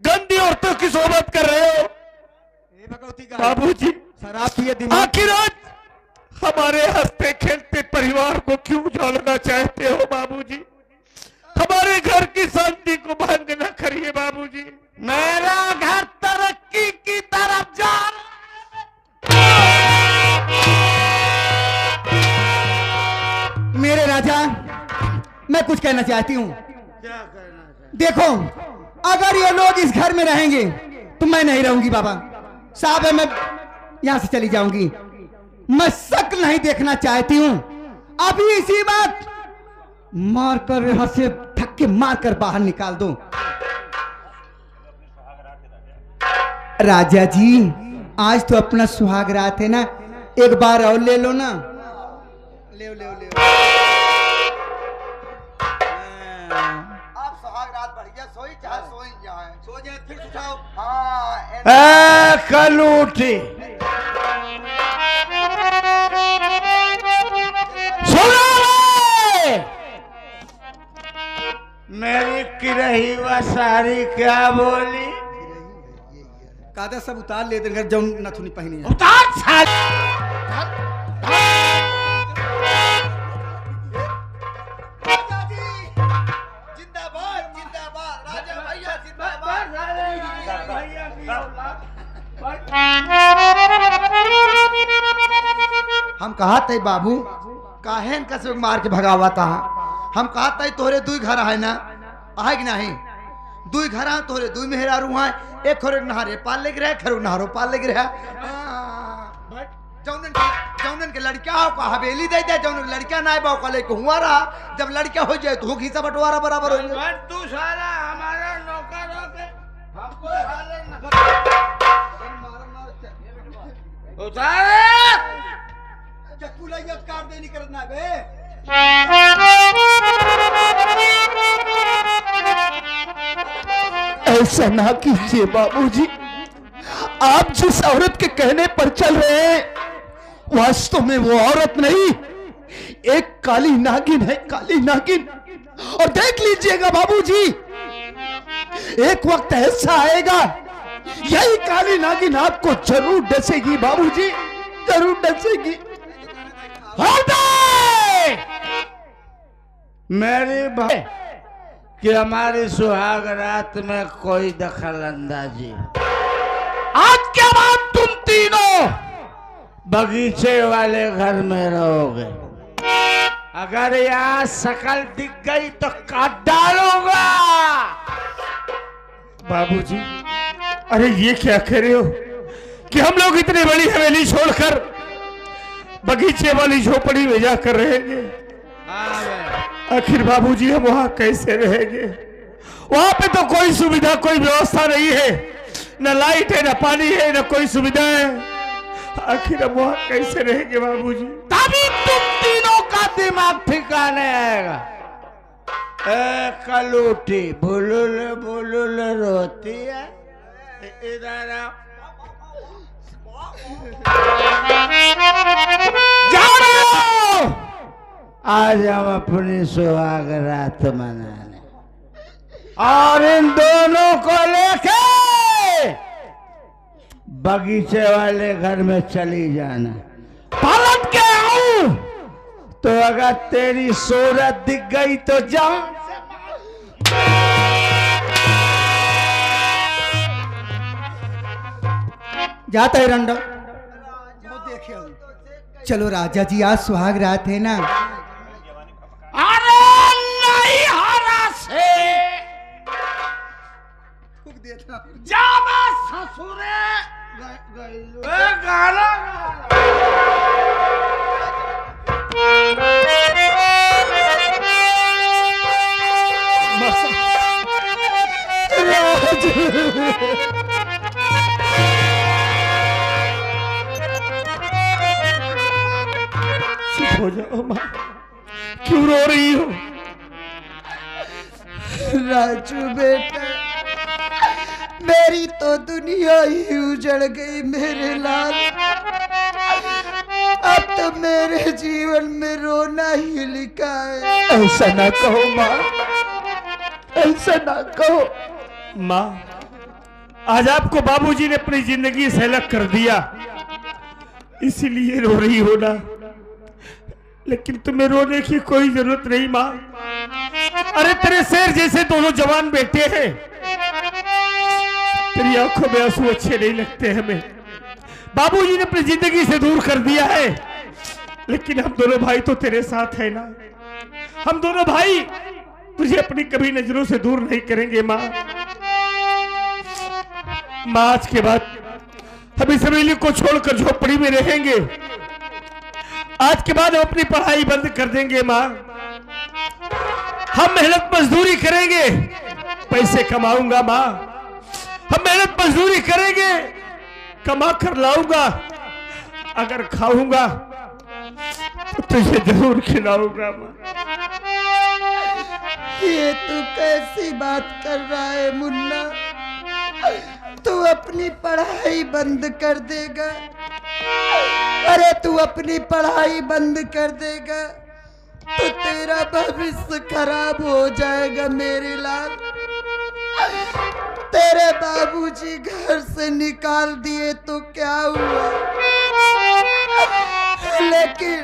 गंदी और औरतों की सोबत कर रहे हो बाबूजी? शराब पिए दिमाग आखिर आज हमारे हंसते खेलते परिवार को क्यों उजाड़ना चाहते हो बाबूजी? हमारे घर की शांति को भंग न करिए बाबूजी। मेरा घर तरक्की की तरफ जा मेरे राजा, मैं कुछ कहना चाहती हूँ। क्या करना चाहिए? देखो, अगर ये लोग इस घर में रहेंगे तो मैं नहीं रहूंगी बाबा साहब, मैं यहाँ से चली जाऊंगी। मैं शक्ल नहीं देखना चाहती हूँ। अभी इसी बात मार कर यहाँ से धक्के मार कर बाहर निकाल दो। राजा जी, आज तो अपना सुहाग रात है ना, एक बार और ले लो ना। ले ले ले आप सुहाग रात बढ़िया सोई चाहे सोई जाए, सो जाए फिर उठाओ। हाँ कल उठी सुनो रे! मेरी किरही व सारी क्या बोली? कादा सब उतार ले देंगे जो नथुनी पहनी है। उतार साल जिंदाबाद जिंदाबाद, राजा भैया जिंदाबाद। हम कहा थे बाबू, काहे इनका से मार के भगावा था। हम कहा था तोरे दुई घर है ना, है कि नहीं? दुई घर है तोरे, दुई मेहरारू है, एक खोरे नहारे पाल ले रहे, खरो नहारो पाल ले रहे। जौनन के लड़का हो का हवेली दे दे, जौन लड़का ना बाव का लेके हुआ रहा। जब लड़का हो जाए तो हिस्सा बंटवारा बराबर हो जाए। तू सारा हमारा नौकर हो के हमको उतार चक्कू लाइए काट देनी करना बे। ऐसा ना कीजिए बाबूजी, आप जिस औरत के कहने पर चल रहे हैं वास्तव में वो औरत नहीं, एक काली नागिन है, काली नागिन। और देख लीजिएगा बाबूजी, एक वक्त ऐसा आएगा यही काली नागिन आपको जरूर डसेगी बाबूजी, जरूर डसेगी। मेरी भाई कि हमारी सुहाग रात में कोई दखल अंदाजी। आज के बाद तुम तीनों बगीचे वाले घर में रहोगे। अगर यहाँ शकल दिख गई तो काट डालूंगा। बाबूजी, अरे ये क्या कह रहे हो कि हम लोग इतनी बड़ी हवेली छोड़कर बगीचे वाली झोपड़ी में जाकर रहेंगे? आखिर बाबूजी हम वहां कैसे रहेंगे? वहां पे तो कोई सुविधा, कोई व्यवस्था नहीं है, न लाइट है, न पानी है, न कोई सुविधा है। आखिर हम वहां कैसे रहेंगे बाबूजी? तभी तुम तीनों का दिमाग ठिकाने आएगा। कल उठी बुलुल बुलुल रोती है, इधर आओ। जाओ, आज हम अपनी सुहाग रात मनाने और इन दोनों को लेके बगीचे वाले घर में चली जाना। पलट के आऊं तो अगर तेरी सूरत दिख गई तो जाऊं। जाता है रंडा, चलो राजा जी, आज सुहाग रात है ना। अरे नहीं हारा से जाना ससुरे गाना चुप हो जाओ माँ, क्यों रो रही हो? राजू बेटा, मेरी तो दुनिया ही उजड़ गई मेरे लाल। अब तो मेरे जीवन में रोना ही लिखा है। ऐसा ना कहो माँ, ऐसा ना कहो। माँ, आज आपको बाबूजी ने अपनी जिंदगी से अलग कर दिया, इसीलिए रो रही हो ना। लेकिन तुम्हें रोने की कोई जरूरत नहीं माँ। अरे तेरे शेर जैसे दोनों जवान बेटे हैं, तेरी आंखों में आंसू अच्छे नहीं लगते हमें। बाबूजी ने अपनी जिंदगी से दूर कर दिया है, लेकिन हम दोनों भाई तो तेरे साथ है ना। हम दोनों भाई तुझे अपनी कभी नजरों से दूर नहीं करेंगे माँ। माँ आज के बाद हम इस हवेली को छोड़कर झोपड़ी में रहेंगे। आज के बाद हम अपनी पढ़ाई बंद कर देंगे माँ। हम मेहनत मजदूरी करेंगे, पैसे कमाऊंगा माँ। हम मेहनत मजदूरी करेंगे, कमा कर लाऊंगा। अगर खाऊंगा तो तुझे जरूर खिलाऊंगा माँ। ये तू कैसी बात कर रहा है मुन्ना? तू अपनी पढ़ाई बंद कर देगा? अरे तू अपनी पढ़ाई बंद कर देगा तो तेरा भविष्य खराब हो जाएगा मेरे लाल। तेरे बाबूजी घर से निकाल दिए तो क्या हुआ, लेकिन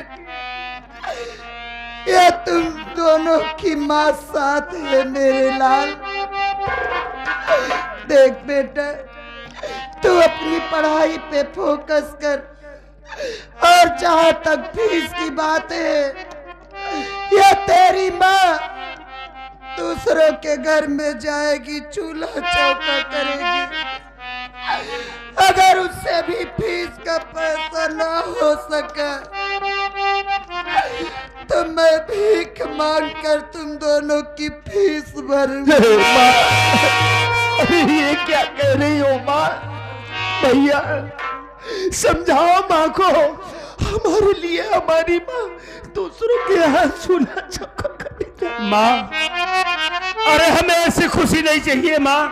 ये तुम दोनों की माँ साथ है मेरे लाल। देख बेटा, तू अपनी पढ़ाई पे फोकस कर, और जहाँ तक फीस की बात है, ये तेरी माँ दूसरों के घर में जाएगी, चूल्हा चौका करेगी। अगर उससे भी फीस का पैसा ना हो सका तो मैं भीख मांग कर तुम दोनों की फीस भरूंगा। अरे ये क्या कह रही हो माँ? भैया समझाओ माँ को। हमारे लिए हमारी माँ दूसरों के यहाँ चूल्हा चौका करेगी। माँ, अरे हमें ऐसी खुशी नहीं चाहिए माँ।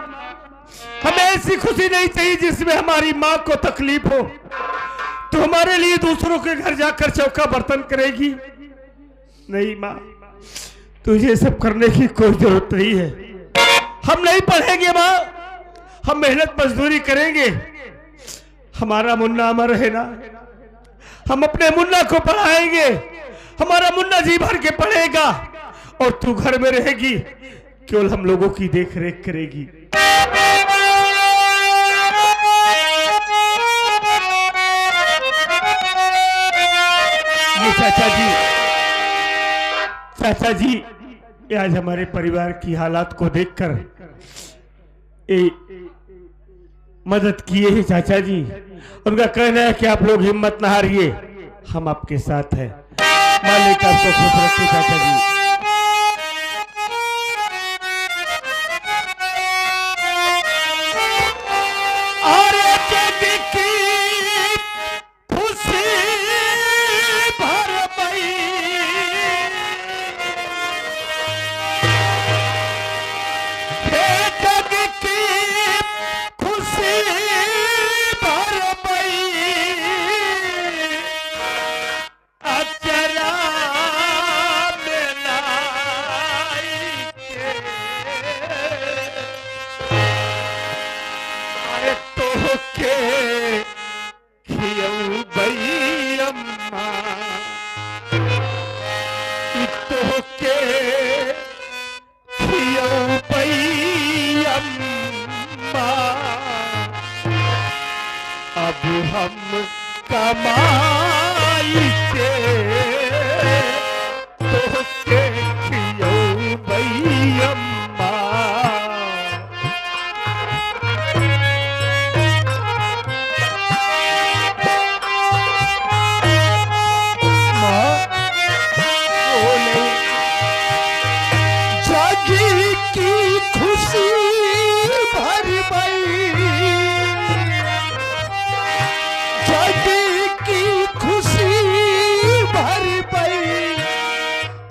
हमें ऐसी खुशी नहीं चाहिए जिसमें हमारी माँ को तकलीफ हो। तो हमारे लिए दूसरों के घर जाकर चौका बर्तन करेगी? नहीं माँ, तुझे सब करने की कोई जरूरत नहीं है। हम नहीं पढ़ेंगे माँ, हम मेहनत मजदूरी करेंगे। हमारा मुन्ना अमर है ना, हम अपने मुन्ना को पढ़ाएंगे। हमारा मुन्ना जी भर के पढ़ेगा और तू घर में रहेगी, केवल हम लोगों की देख रेख करेगी। ये चाचा जी ये आज हमारे परिवार की हालात को देखकर मदद किए हैं चाचा जी। उनका कहना है कि आप लोग हिम्मत ना हारिए, हम आपके साथ हैं। मालिक आपको खुश रखे चाचा जी। अब हम कमाई के तो के खियो भैयम्मा। जागी की खुशी भर गई, जागी की खुशी भर गई,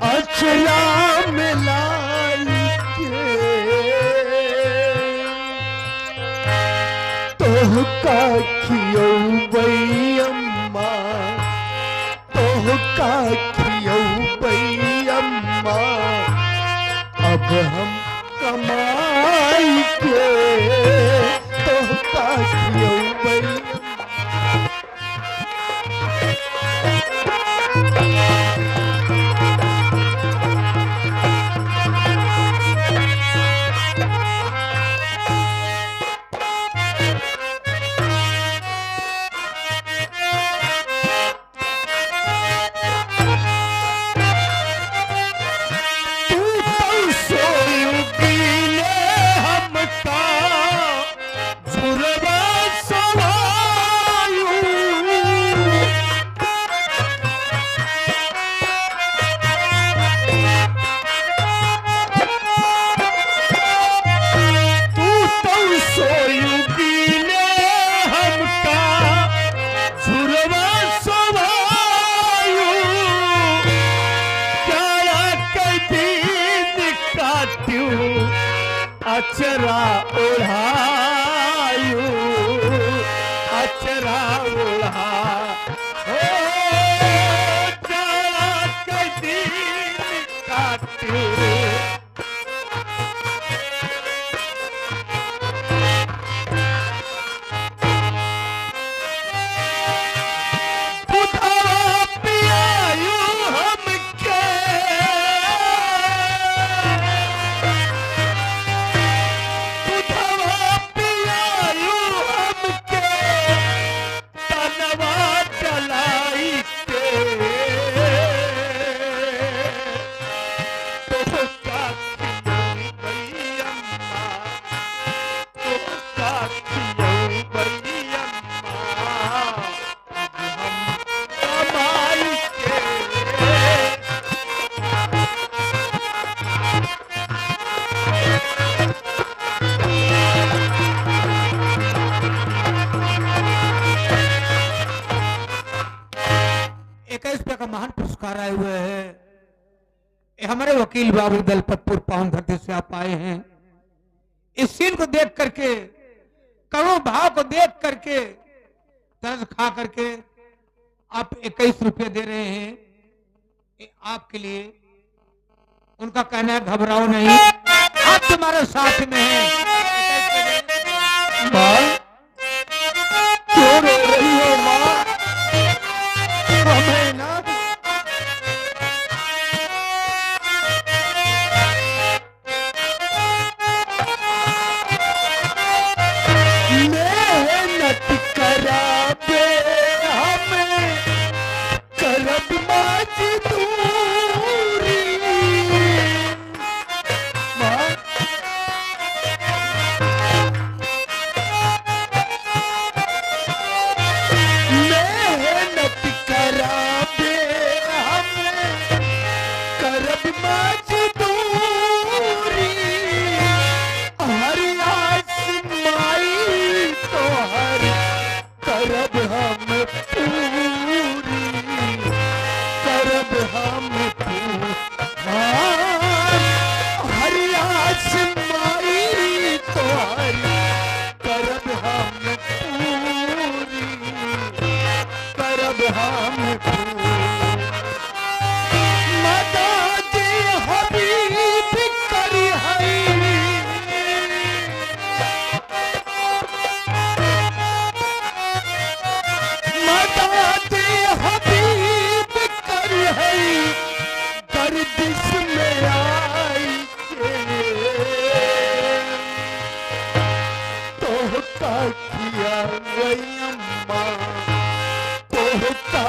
अचला मिलाई के तोह का खियो भैयम्मा, तोह का खियो भैयम्मा। अब हम कमाई के तो हमारे वकील बाबू दलपतपुर पावन धरती से आप आए हैं। इस सीन को देख करके, करुण भाव को देख करके, तरस खा करके आप 21 रुपये दे रहे हैं आपके लिए। उनका कहना है घबराओ नहीं, आप तुम्हारे साथ में हैं। माँ क्यों रो रही हो माँ? हमें ना मेहनत कराबे हमें करब मजदूरी। माँ मेहनत कराबे हमें करब मजदूरी। हर आसमाई तो हर करब हम पूरी, करब हम पूरी। हर आसमाई तो हर करब हम पूरी, करब हम पूरी। मदद हबीब करी हई, मदद हबीब करी हई। गर्दिश में आई के तोहका किया गई अम्मा, तोहका